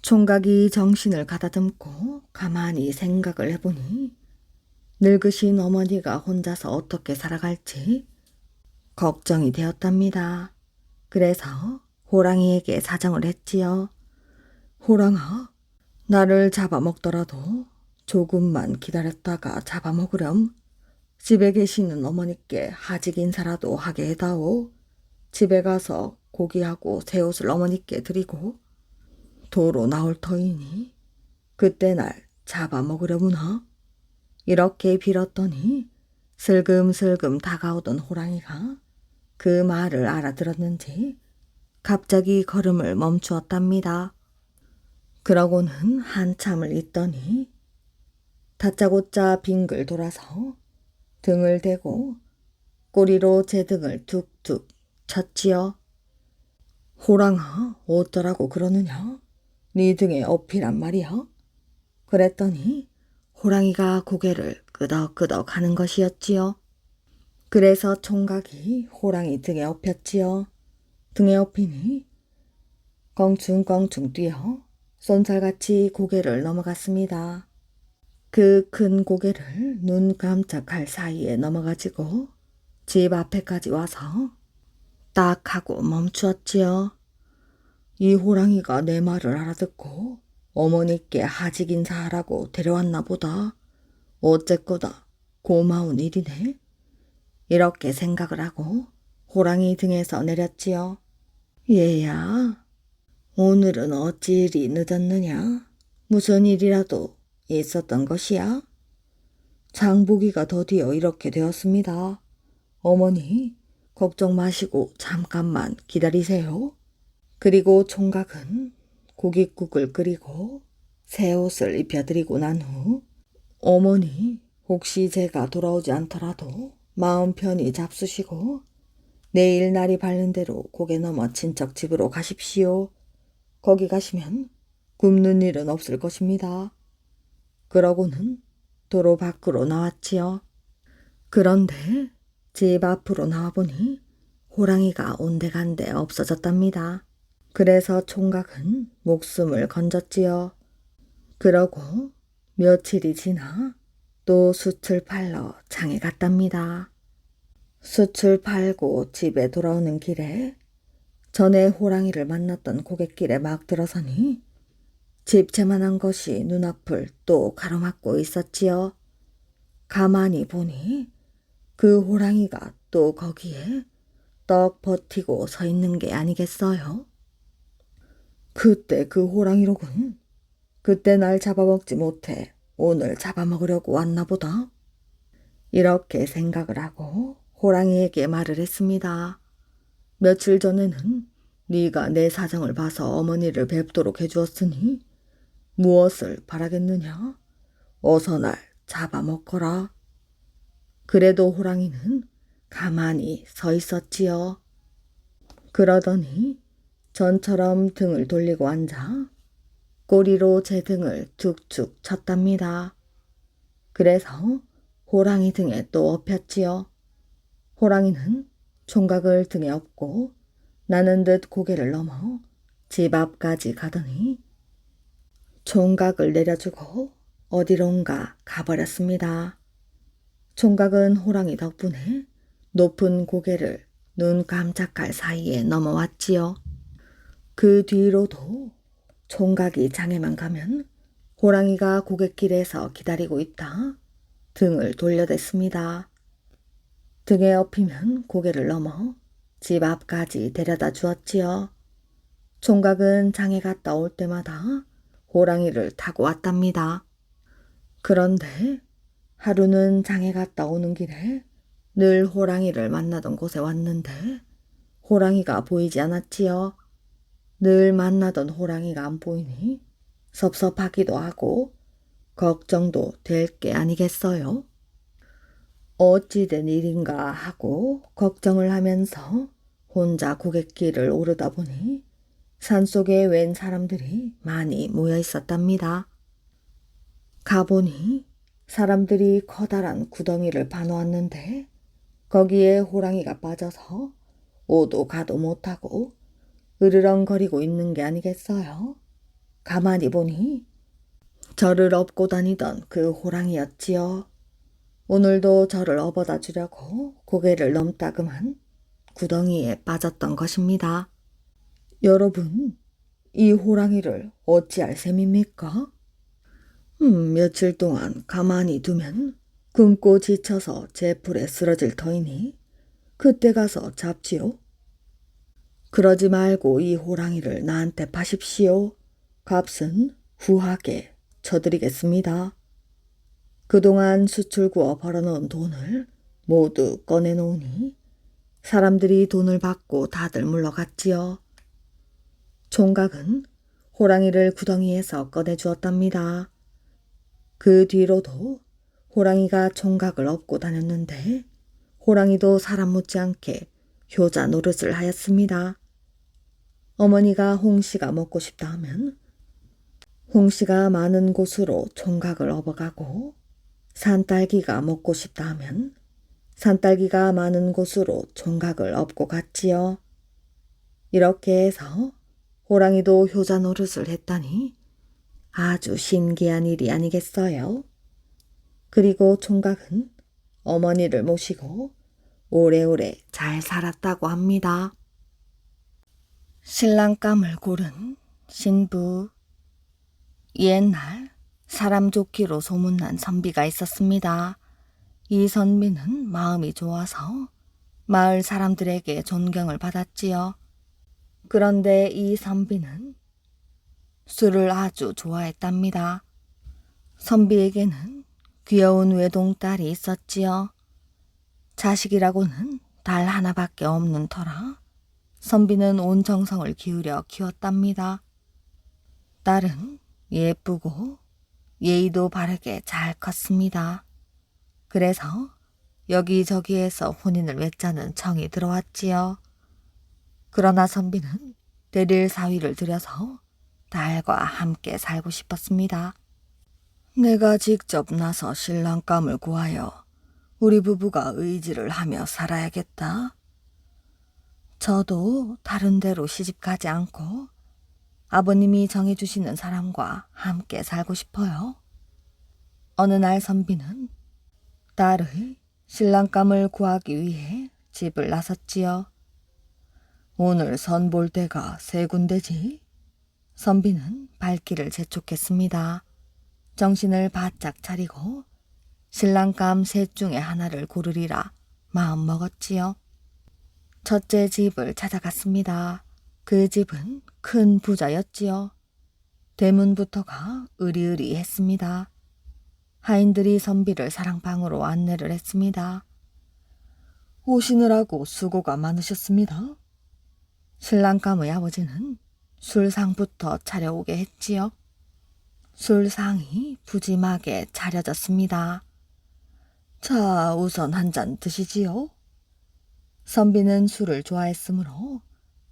총각이 정신을 가다듬고 가만히 생각을 해보니 늙으신 어머니가 혼자서 어떻게 살아갈지 걱정이 되었답니다. 그래서 호랑이에게 사정을 했지요. 호랑아, 나를 잡아먹더라도 조금만 기다렸다가 잡아먹으렴. 집에 계시는 어머니께 하직 인사라도 하게 해다오. 집에 가서 고기하고 새 옷을 어머니께 드리고 도로 나올 터이니 그때 날 잡아먹으려무나. 이렇게 빌었더니 슬금슬금 다가오던 호랑이가 그 말을 알아들었는지 갑자기 걸음을 멈추었답니다. 그러고는 한참을 있더니 다짜고짜 빙글 돌아서 등을 대고 꼬리로 제 등을 툭툭 쳤지요. 호랑아, 어쩌라고 그러느냐? 네 등에 업히란 말이야? 그랬더니 호랑이가 고개를 끄덕끄덕 하는 것이었지요. 그래서 총각이 호랑이 등에 업혔지요. 등에 업히니 껑충껑충 뛰어 쏜살같이 고개를 넘어갔습니다. 그 큰 고개를 눈 깜짝할 사이에 넘어가지고 집 앞에까지 와서 딱 하고 멈추었지요. 이 호랑이가 내 말을 알아듣고 어머니께 하직 인사하라고 데려왔나 보다. 어쨌거나 고마운 일이네. 이렇게 생각을 하고 호랑이 등에서 내렸지요. 얘야, 오늘은 어찌 이리 늦었느냐? 무슨 일이라도 있었던 것이야? 장보기가 더디어 이렇게 되었습니다. 어머니, 걱정 마시고 잠깐만 기다리세요. 그리고 총각은 고깃국을 끓이고 새 옷을 입혀드리고 난 후 어머니, 혹시 제가 돌아오지 않더라도 마음 편히 잡수시고 내일 날이 밝는 대로 고개 넘어 친척 집으로 가십시오. 거기 가시면 굶는 일은 없을 것입니다. 그러고는 도로 밖으로 나왔지요. 그런데 집 앞으로 나와보니 호랑이가 온데간데 없어졌답니다. 그래서 총각은 목숨을 건졌지요. 그러고 며칠이 지나 또 숯을 팔러 장에 갔답니다. 숯을 팔고 집에 돌아오는 길에 전에 호랑이를 만났던 고갯길에 막 들어서니 집채만한 것이 눈앞을 또 가로막고 있었지요. 가만히 보니 그 호랑이가 또 거기에 떡 버티고 서 있는 게 아니겠어요? 그때 그 호랑이로군. 그때 날 잡아먹지 못해 오늘 잡아먹으려고 왔나 보다. 이렇게 생각을 하고 호랑이에게 말을 했습니다. 며칠 전에는 네가 내 사정을 봐서 어머니를 뵙도록 해주었으니 무엇을 바라겠느냐? 어서 날 잡아먹거라. 그래도 호랑이는 가만히 서 있었지요. 그러더니 전처럼 등을 돌리고 앉아 꼬리로 제 등을 툭툭 쳤답니다. 그래서 호랑이 등에 또 업혔지요. 호랑이는 총각을 등에 업고 나는 듯 고개를 넘어 집 앞까지 가더니 총각을 내려주고 어디론가 가버렸습니다. 총각은 호랑이 덕분에 높은 고개를 눈 깜짝할 사이에 넘어왔지요. 그 뒤로도 총각이 장에만 가면 호랑이가 고갯길에서 기다리고 있다 등을 돌려댔습니다. 등에 업히면 고개를 넘어 집 앞까지 데려다 주었지요. 총각은 장에 갔다 올 때마다 호랑이를 타고 왔답니다. 그런데 하루는 장에 갔다 오는 길에 늘 호랑이를 만나던 곳에 왔는데 호랑이가 보이지 않았지요. 늘 만나던 호랑이가 안 보이니 섭섭하기도 하고 걱정도 될 게 아니겠어요? 어찌된 일인가 하고 걱정을 하면서 혼자 고갯길을 오르다 보니 산속에 웬 사람들이 많이 모여 있었답니다. 가보니 사람들이 커다란 구덩이를 파놓았는데 거기에 호랑이가 빠져서 오도 가도 못하고 으르렁거리고 있는 게 아니겠어요? 가만히 보니 저를 업고 다니던 그 호랑이였지요. 오늘도 저를 업어다 주려고 고개를 넘다그만 구덩이에 빠졌던 것입니다. 여러분, 이 호랑이를 어찌할 셈입니까? 며칠 동안 가만히 두면 굶고 지쳐서 제 풀에 쓰러질 터이니 그때 가서 잡지요. 그러지 말고 이 호랑이를 나한테 파십시오. 값은 후하게 쳐드리겠습니다. 그동안 수출구어 벌어놓은 돈을 모두 꺼내놓으니 사람들이 돈을 받고 다들 물러갔지요. 총각은 호랑이를 구덩이에서 꺼내주었답니다. 그 뒤로도 호랑이가 총각을 업고 다녔는데 호랑이도 사람 못지않게 효자 노릇을 하였습니다. 어머니가 홍시가 먹고 싶다 하면 홍시가 많은 곳으로 총각을 업어가고 산딸기가 먹고 싶다 하면 산딸기가 많은 곳으로 총각을 업고 갔지요. 이렇게 해서 호랑이도 효자 노릇을 했다니 아주 신기한 일이 아니겠어요. 그리고 총각은 어머니를 모시고 오래오래 잘 살았다고 합니다. 신랑감을 고른 신부. 옛날 사람 좋기로 소문난 선비가 있었습니다. 이 선비는 마음이 좋아서 마을 사람들에게 존경을 받았지요. 그런데 이 선비는 술을 아주 좋아했답니다. 선비에게는 귀여운 외동딸이 있었지요. 자식이라고는 달 하나밖에 없는 터라 선비는 온 정성을 기울여 키웠답니다. 딸은 예쁘고 예의도 바르게 잘 컸습니다. 그래서 여기저기에서 혼인을 맺자는 청이 들어왔지요. 그러나 선비는 대릴 사위를 들여서 딸과 함께 살고 싶었습니다. 내가 직접 나서 신랑감을 구하여 우리 부부가 의지를 하며 살아야겠다. 저도 다른 데로 시집가지 않고 아버님이 정해주시는 사람과 함께 살고 싶어요. 어느 날 선비는 딸의 신랑감을 구하기 위해 집을 나섰지요. 오늘 선 볼 때가 세 군데지. 선비는 발길을 재촉했습니다. 정신을 바짝 차리고 신랑감 셋 중에 하나를 고르리라 마음먹었지요. 첫째 집을 찾아갔습니다. 그 집은 큰 부자였지요. 대문부터가 으리으리했습니다. 하인들이 선비를 사랑방으로 안내를 했습니다. 오시느라고 수고가 많으셨습니다. 신랑감의 아버지는 술상부터 차려오게 했지요. 술상이 푸짐하게 차려졌습니다. 자, 우선 한 잔 드시지요. 선비는 술을 좋아했으므로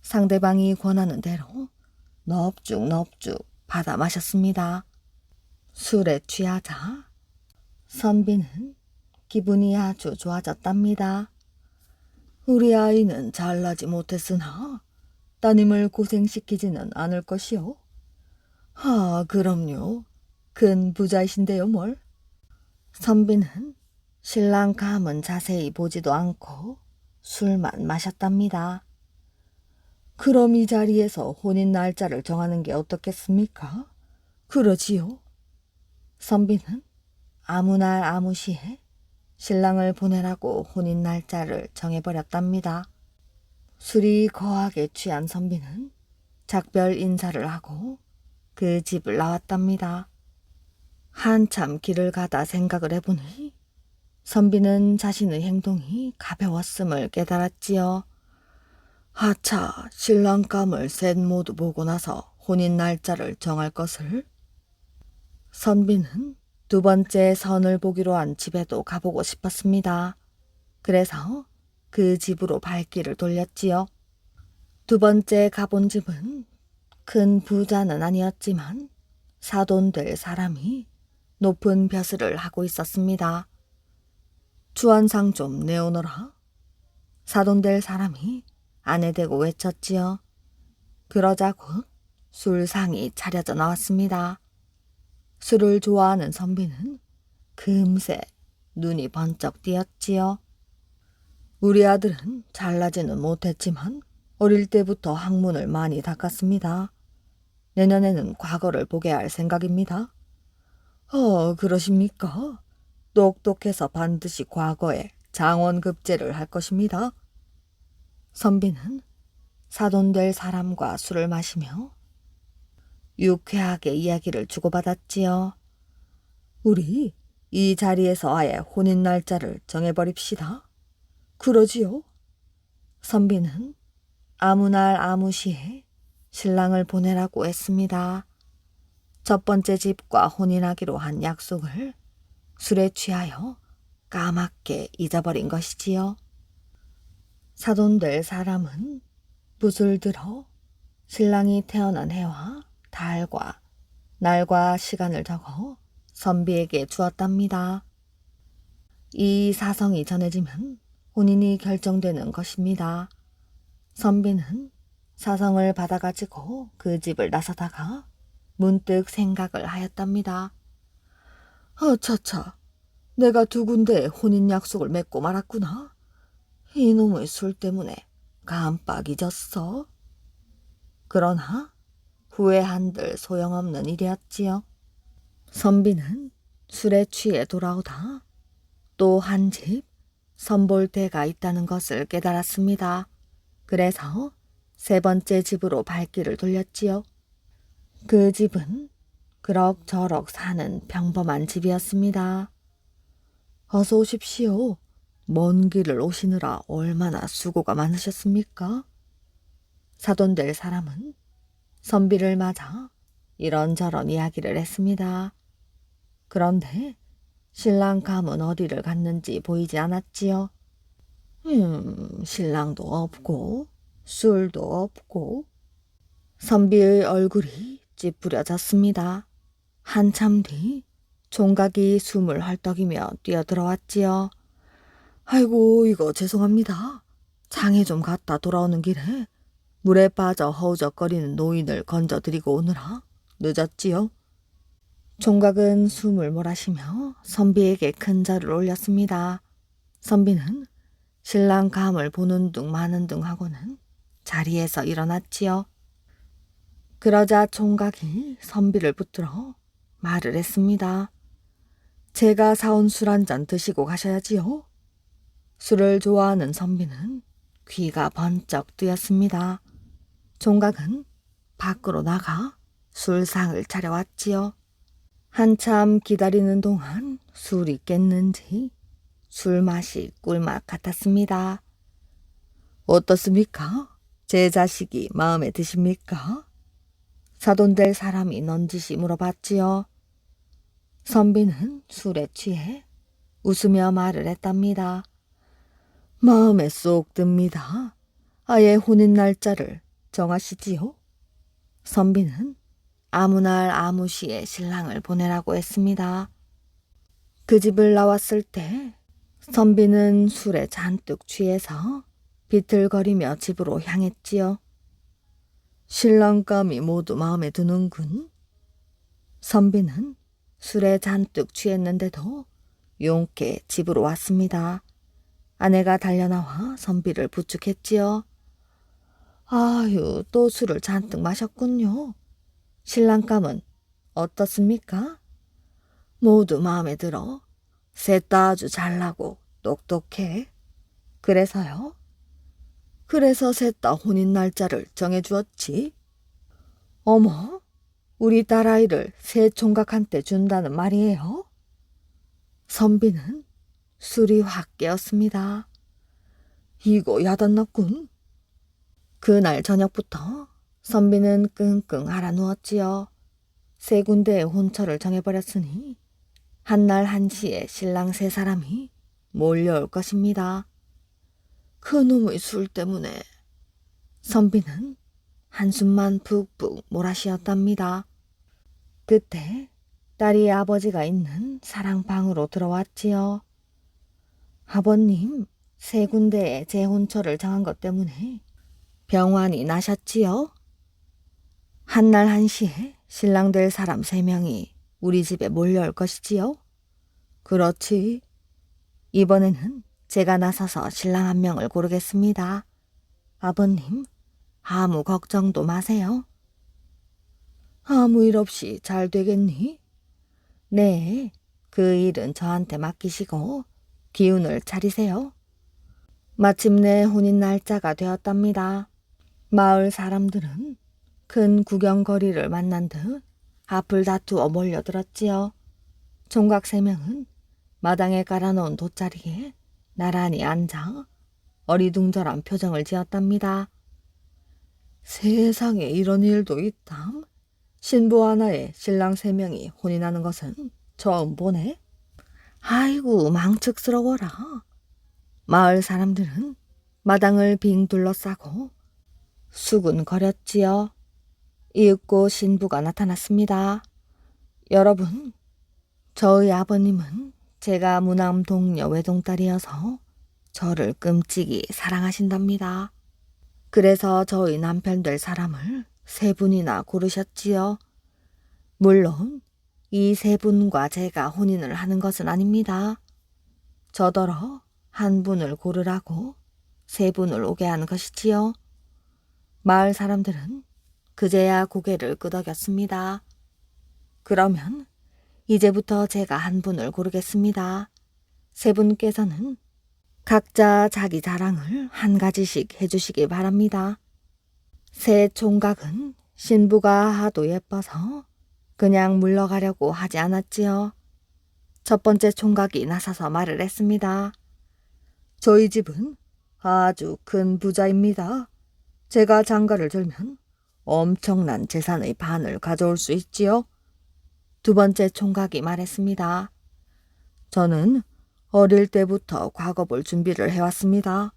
상대방이 권하는 대로 넙죽넙죽 받아 마셨습니다. 술에 취하자 선비는 기분이 아주 좋아졌답니다. 우리 아이는 잘나지 못했으나 따님을 고생시키지는 않을 것이요. 그럼요. 큰 부자이신데요, 뭘. 선비는 신랑 감은 자세히 보지도 않고 술만 마셨답니다. 그럼 이 자리에서 혼인 날짜를 정하는 게 어떻겠습니까? 그러지요. 선비는 아무 날 아무 시에 신랑을 보내라고 혼인 날짜를 정해버렸답니다. 술이 거하게 취한 선비는 작별 인사를 하고 그 집을 나왔답니다. 한참 길을 가다 생각을 해보니 선비는 자신의 행동이 가벼웠음을 깨달았지요. 하차, 신랑감을 셋 모두 보고 나서 혼인 날짜를 정할 것을. 선비는 두 번째 선을 보기로 한 집에도 가보고 싶었습니다. 그래서 그 집으로 발길을 돌렸지요. 두 번째 가본 집은 큰 부자는 아니었지만 사돈 될 사람이 높은 벼슬을 하고 있었습니다. 주안상 좀 내오너라. 사돈 될 사람이 아내 대고 외쳤지요. 그러자 곧 술상이 차려져 나왔습니다. 술을 좋아하는 선비는 금세 눈이 번쩍 띄었지요. 우리 아들은 잘나지는 못했지만 어릴 때부터 학문을 많이 닦았습니다. 내년에는 과거를 보게 할 생각입니다. 그러십니까? 똑똑해서 반드시 과거에 장원급제를 할 것입니다. 선비는 사돈될 사람과 술을 마시며 유쾌하게 이야기를 주고받았지요. 우리 이 자리에서 아예 혼인 날짜를 정해버립시다. 그러지요. 선비는 아무 날 아무 시에 신랑을 보내라고 했습니다. 첫 번째 집과 혼인하기로 한 약속을 술에 취하여 까맣게 잊어버린 것이지요. 사돈될 사람은 붓을 들어 신랑이 태어난 해와 달과 날과 시간을 적어 선비에게 주었답니다. 이 사성이 전해지면 혼인이 결정되는 것입니다. 선비는 사성을 받아가지고 그 집을 나서다가 문득 생각을 하였답니다. 차차, 내가 두 군데에 혼인 약속을 맺고 말았구나. 이놈의 술 때문에 깜빡 잊었어. 그러나 후회한들 소용없는 일이었지요. 선비는 술에 취해 돌아오다 또 한 집 선볼대가 있다는 것을 깨달았습니다. 그래서 세 번째 집으로 발길을 돌렸지요. 그 집은 그럭저럭 사는 평범한 집이었습니다. 어서 오십시오. 먼 길을 오시느라 얼마나 수고가 많으셨습니까? 사돈될 사람은 선비를 맞아 이런저런 이야기를 했습니다. 그런데 신랑 감은 어디를 갔는지 보이지 않았지요. 신랑도 없고 술도 없고. 선비의 얼굴이 찌푸려졌습니다. 한참 뒤 총각이 숨을 헐떡이며 뛰어들어왔지요. 아이고, 이거 죄송합니다. 장에 좀 갔다 돌아오는 길에 물에 빠져 허우적거리는 노인을 건져드리고 오느라 늦었지요. 총각은 숨을 몰아쉬며 선비에게 큰 절을 올렸습니다. 선비는 신랑 감을 보는 둥 마는 둥 하고는 자리에서 일어났지요. 그러자 총각이 선비를 붙들어 말을 했습니다. 제가 사온 술 한 잔 드시고 가셔야지요. 술을 좋아하는 선비는 귀가 번쩍 뜨였습니다. 총각은 밖으로 나가 술상을 차려왔지요. 한참 기다리는 동안 술이 깼는지 술맛이 꿀맛 같았습니다. 어떻습니까? 제 자식이 마음에 드십니까? 사돈될 사람이 넌지시 물어봤지요. 선비는 술에 취해 웃으며 말을 했답니다. 마음에 쏙 듭니다. 아예 혼인 날짜를 정하시지요. 선비는 아무 날 아무 시에 신랑을 보내라고 했습니다. 그 집을 나왔을 때 선비는 술에 잔뜩 취해서 비틀거리며 집으로 향했지요. 신랑감이 모두 마음에 드는군. 선비는 술에 잔뜩 취했는데도 용케 집으로 왔습니다. 아내가 달려나와 선비를 부축했지요. 아유, 또 술을 잔뜩 마셨군요. 신랑감은 어떻습니까? 모두 마음에 들어. 셋 다 아주 잘나고 똑똑해. 그래서요? 그래서 셋 다 혼인 날짜를 정해주었지. 어머, 우리 딸아이를 새 총각한테 준다는 말이에요? 선비는 술이 확 깨었습니다. 이거 야단났군. 그날 저녁부터 선비는 끙끙 앓아 누웠지요. 세 군데의 혼처를 정해버렸으니 한날 한시에 신랑 세 사람이 몰려올 것입니다. 그놈의 술 때문에. 선비는 한숨만 푹푹 몰아쉬었답니다. 그때 딸이 아버지가 있는 사랑방으로 들어왔지요. 아버님, 세 군데의 재혼처를 정한 것 때문에 병환이 나셨지요? 한날 한시에 신랑 될 사람 3명이 우리 집에 몰려올 것이지요? 그렇지. 이번에는 제가 나서서 신랑 1명을 고르겠습니다. 아버님, 아무 걱정도 마세요. 아무 일 없이 잘 되겠니? 네, 그 일은 저한테 맡기시고 기운을 차리세요. 마침내 혼인 날짜가 되었답니다. 마을 사람들은 큰 구경거리를 만난 듯 앞을 다투어 몰려들었지요. 총각 3명은 마당에 깔아놓은 돗자리에 나란히 앉아 어리둥절한 표정을 지었답니다. 세상에 이런 일도 있담. 신부 하나에 신랑 3명이 혼이 나는 것은 처음 보네. 아이고 망측스러워라. 마을 사람들은 마당을 빙 둘러싸고 수군거렸지요. 이윽고 신부가 나타났습니다. 여러분, 저의 아버님은 제가 무남 동녀 외동딸이어서 저를 끔찍이 사랑하신답니다. 그래서 저희 남편 될 사람을 3분이나 고르셨지요. 물론 이 3분과 제가 혼인을 하는 것은 아닙니다. 저더러 한 분을 고르라고 3분을 오게 하는 것이지요. 마을 사람들은 그제야 고개를 끄덕였습니다. 그러면 이제부터 제가 한 분을 고르겠습니다. 3분께서는 각자 자기 자랑을 한 가지씩 해주시기 바랍니다. 새 총각은 신부가 하도 예뻐서 그냥 물러가려고 하지 않았지요. 첫 번째 총각이 나서서 말을 했습니다. 저희 집은 아주 큰 부자입니다. 제가 장가를 들면 엄청난 재산의 반을 가져올 수 있지요. 두 번째 총각이 말했습니다. 저는 어릴 때부터 과거 볼 준비를 해왔습니다.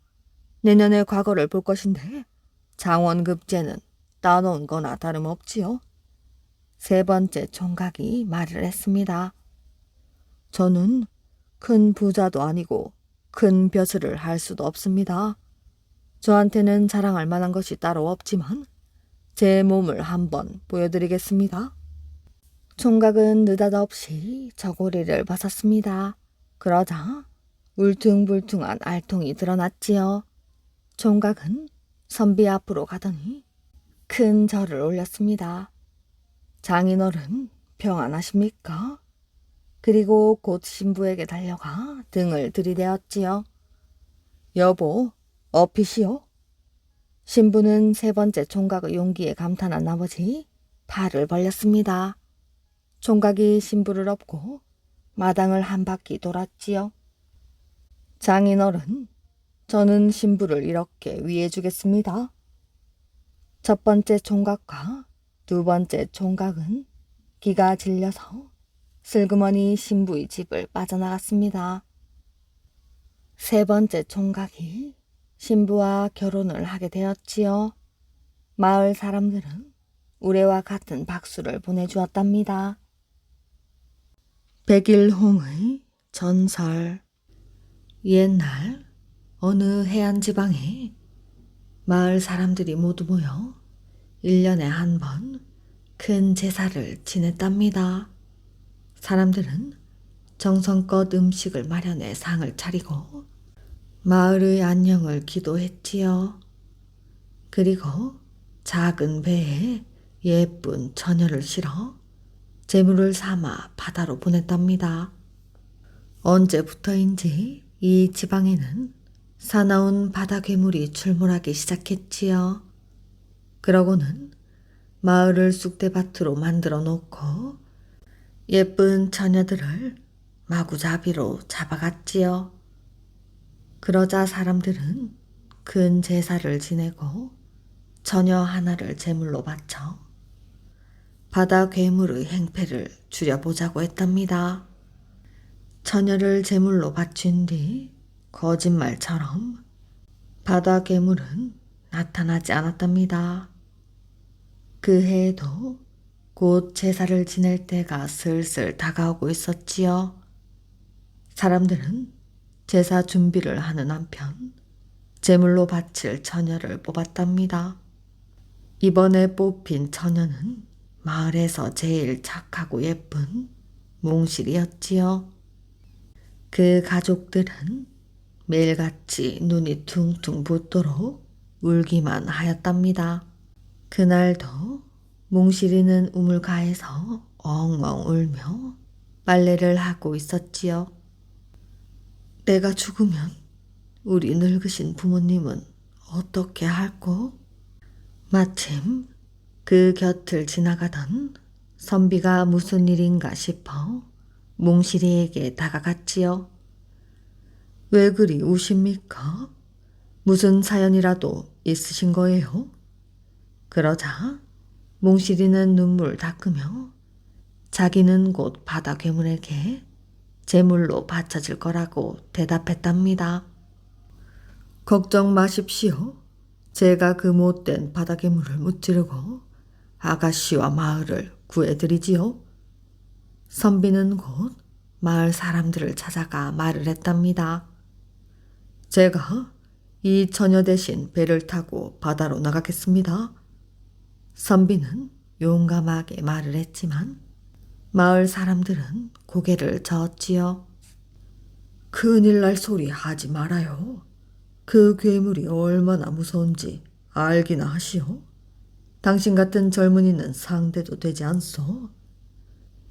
내년에 과거를 볼 것인데 장원급제는 따놓은 거나 다름없지요. 세 번째 총각이 말을 했습니다. 저는 큰 부자도 아니고 큰 벼슬을 할 수도 없습니다. 저한테는 자랑할 만한 것이 따로 없지만 제 몸을 한번 보여드리겠습니다. 총각은 느닷없이 저고리를 벗었습니다. 그러자 울퉁불퉁한 알통이 드러났지요. 총각은 선비 앞으로 가더니 큰 절을 올렸습니다. 장인어른 평안하십니까? 그리고 곧 신부에게 달려가 등을 들이대었지요. 여보, 어피시오. 신부는 3번째 총각의 용기에 감탄한 나머지 팔을 벌렸습니다. 총각이 신부를 업고 마당을 한 바퀴 돌았지요. 장인어른, 저는 신부를 이렇게 위해주겠습니다. 첫 번째 총각과 두 번째 총각은 기가 질려서 슬그머니 신부의 집을 빠져나갔습니다. 세 번째 총각이 신부와 결혼을 하게 되었지요. 마을 사람들은 우레와 같은 박수를 보내주었답니다. 백일홍의 전설. 옛날 어느 해안 지방에 마을 사람들이 모두 모여 1년에 한 번 큰 제사를 지냈답니다. 사람들은 정성껏 음식을 마련해 상을 차리고 마을의 안녕을 기도했지요. 그리고 작은 배에 예쁜 처녀를 실어 재물을 삼아 바다로 보냈답니다. 언제부터인지 이 지방에는 사나운 바다 괴물이 출몰하기 시작했지요. 그러고는 마을을 쑥대밭으로 만들어 놓고 예쁜 처녀들을 마구잡이로 잡아갔지요. 그러자 사람들은 큰 제사를 지내고 처녀 하나를 제물로 바쳐 바다 괴물의 행패를 줄여보자고 했답니다. 처녀를 제물로 바친 뒤 거짓말처럼 바다 괴물은 나타나지 않았답니다. 그 해에도 곧 제사를 지낼 때가 슬슬 다가오고 있었지요. 사람들은 제사 준비를 하는 한편 제물로 바칠 처녀를 뽑았답니다. 이번에 뽑힌 처녀는 마을에서 제일 착하고 예쁜 몽실이었지요. 그 가족들은 매일같이 눈이 퉁퉁 붓도록 울기만 하였답니다. 그날도 몽실이는 우물가에서 엉엉 울며 빨래를 하고 있었지요. 내가 죽으면 우리 늙으신 부모님은 어떻게 할꼬? 마침 그 곁을 지나가던 선비가 무슨 일인가 싶어 몽실이에게 다가갔지요. 왜 그리 우십니까? 무슨 사연이라도 있으신 거예요? 그러자 몽실이는 눈물 닦으며 자기는 곧 바다 괴물에게 제물로 바쳐질 거라고 대답했답니다. 걱정 마십시오. 제가 그 못된 바다 괴물을 무찌르고 아가씨와 마을을 구해드리지요. 선비는 곧 마을 사람들을 찾아가 말을 했답니다. 제가 이 처녀 대신 배를 타고 바다로 나가겠습니다. 선비는 용감하게 말을 했지만 마을 사람들은 고개를 저었지요. 큰일 날 소리 하지 말아요. 그 괴물이 얼마나 무서운지 알기나 하시오. 당신 같은 젊은이는 상대도 되지 않소.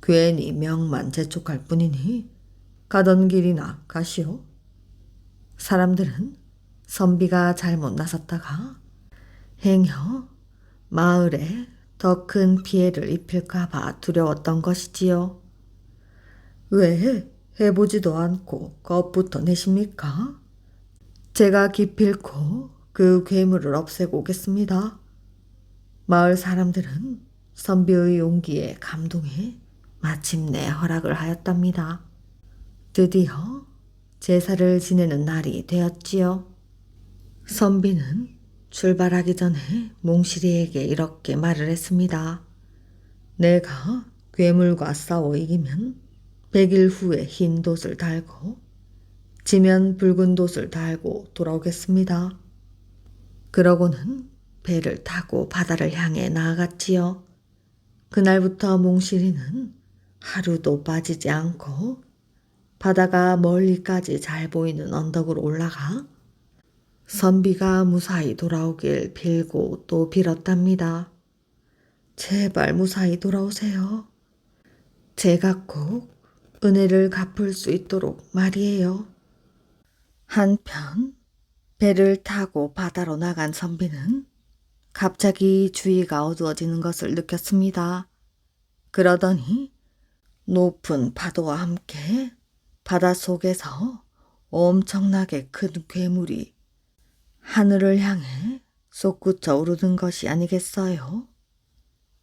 괜히 명만 재촉할 뿐이니 가던 길이나 가시오. 사람들은 선비가 잘못 나섰다가 행여 마을에 더 큰 피해를 입힐까 봐 두려웠던 것이지요. 왜 해보지도 않고 겁부터 내십니까? 제가 기필코 그 괴물을 없애고 오겠습니다. 마을 사람들은 선비의 용기에 감동해 마침내 허락을 하였답니다. 드디어 제사를 지내는 날이 되었지요. 선비는 출발하기 전에 몽실이에게 이렇게 말을 했습니다. 내가 괴물과 싸워 이기면 100일 후에 흰 돛을 달고 지면 붉은 돛을 달고 돌아오겠습니다. 그러고는 배를 타고 바다를 향해 나아갔지요. 그날부터 몽실이는 하루도 빠지지 않고 바다가 멀리까지 잘 보이는 언덕으로 올라가 선비가 무사히 돌아오길 빌고 또 빌었답니다. 제발 무사히 돌아오세요. 제가 꼭 은혜를 갚을 수 있도록 말이에요. 한편 배를 타고 바다로 나간 선비는 갑자기 주위가 어두워지는 것을 느꼈습니다. 그러더니 높은 파도와 함께 바닷속에서 엄청나게 큰 괴물이 하늘을 향해 솟구쳐 오르는 것이 아니겠어요?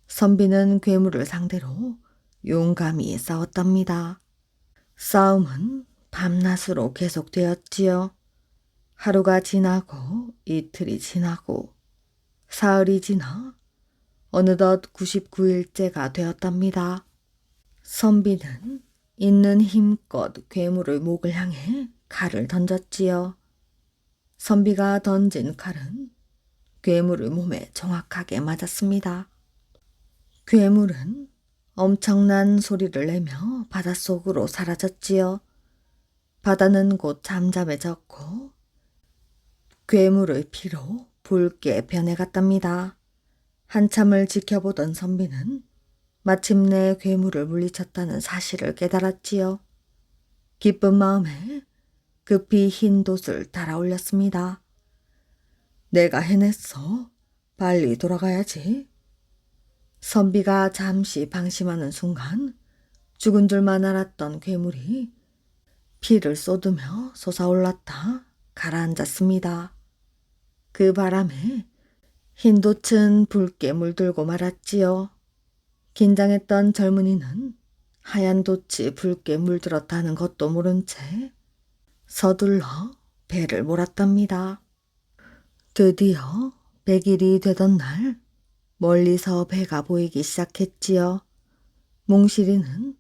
선비는 괴물을 상대로 용감히 싸웠답니다. 싸움은 밤낮으로 계속되었지요. 하루가 지나고 이틀이 지나고 사흘이 지나 어느덧 99일째가 되었답니다. 선비는 있는 힘껏 괴물의 목을 향해 칼을 던졌지요. 선비가 던진 칼은 괴물의 몸에 정확하게 맞았습니다. 괴물은 엄청난 소리를 내며 바닷속으로 사라졌지요. 바다는 곧 잠잠해졌고 괴물의 피로 붉게 변해갔답니다. 한참을 지켜보던 선비는 마침내 괴물을 물리쳤다는 사실을 깨달았지요. 기쁜 마음에 급히 흰 돛을 달아올렸습니다. 내가 해냈어. 빨리 돌아가야지. 선비가 잠시 방심하는 순간 죽은 줄만 알았던 괴물이 피를 쏟으며 솟아올랐다 가라앉았습니다. 그 바람에 흰 돛은 붉게 물들고 말았지요. 긴장했던 젊은이는 하얀 돛이 붉게 물들었다는 것도 모른 채 서둘러 배를 몰았답니다. 드디어 100일이 되던 날 멀리서 배가 보이기 시작했지요. 몽실이는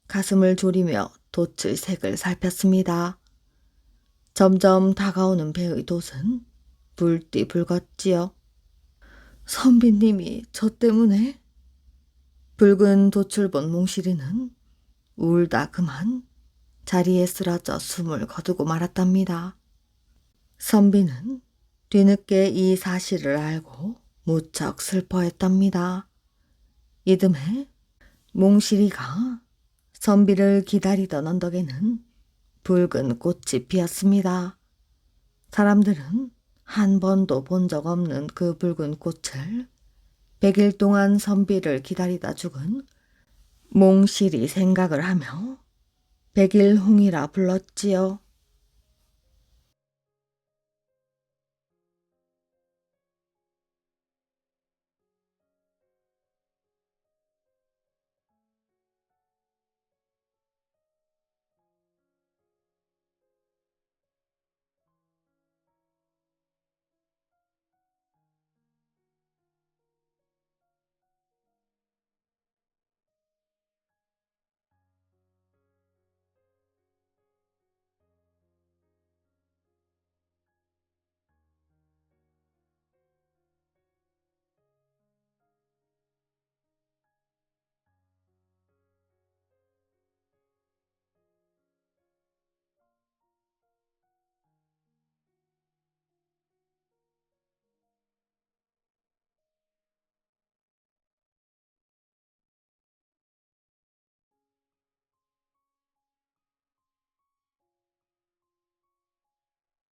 가슴을 졸이며 돛의 색을 살폈습니다. 점점 다가오는 배의 돛은 불띠 붉었지요. 선비님이 저 때문에? 붉은 돛을 본 몽실이는 울다 그만 자리에 쓰러져 숨을 거두고 말았답니다. 선비는 뒤늦게 이 사실을 알고 무척 슬퍼했답니다. 이듬해 몽실이가 선비를 기다리던 언덕에는 붉은 꽃이 피었습니다. 사람들은 한 번도 본 적 없는 그 붉은 꽃을 100일 동안 선비를 기다리다 죽은 몽실이 생각을 하며 백일홍이라 불렀지요.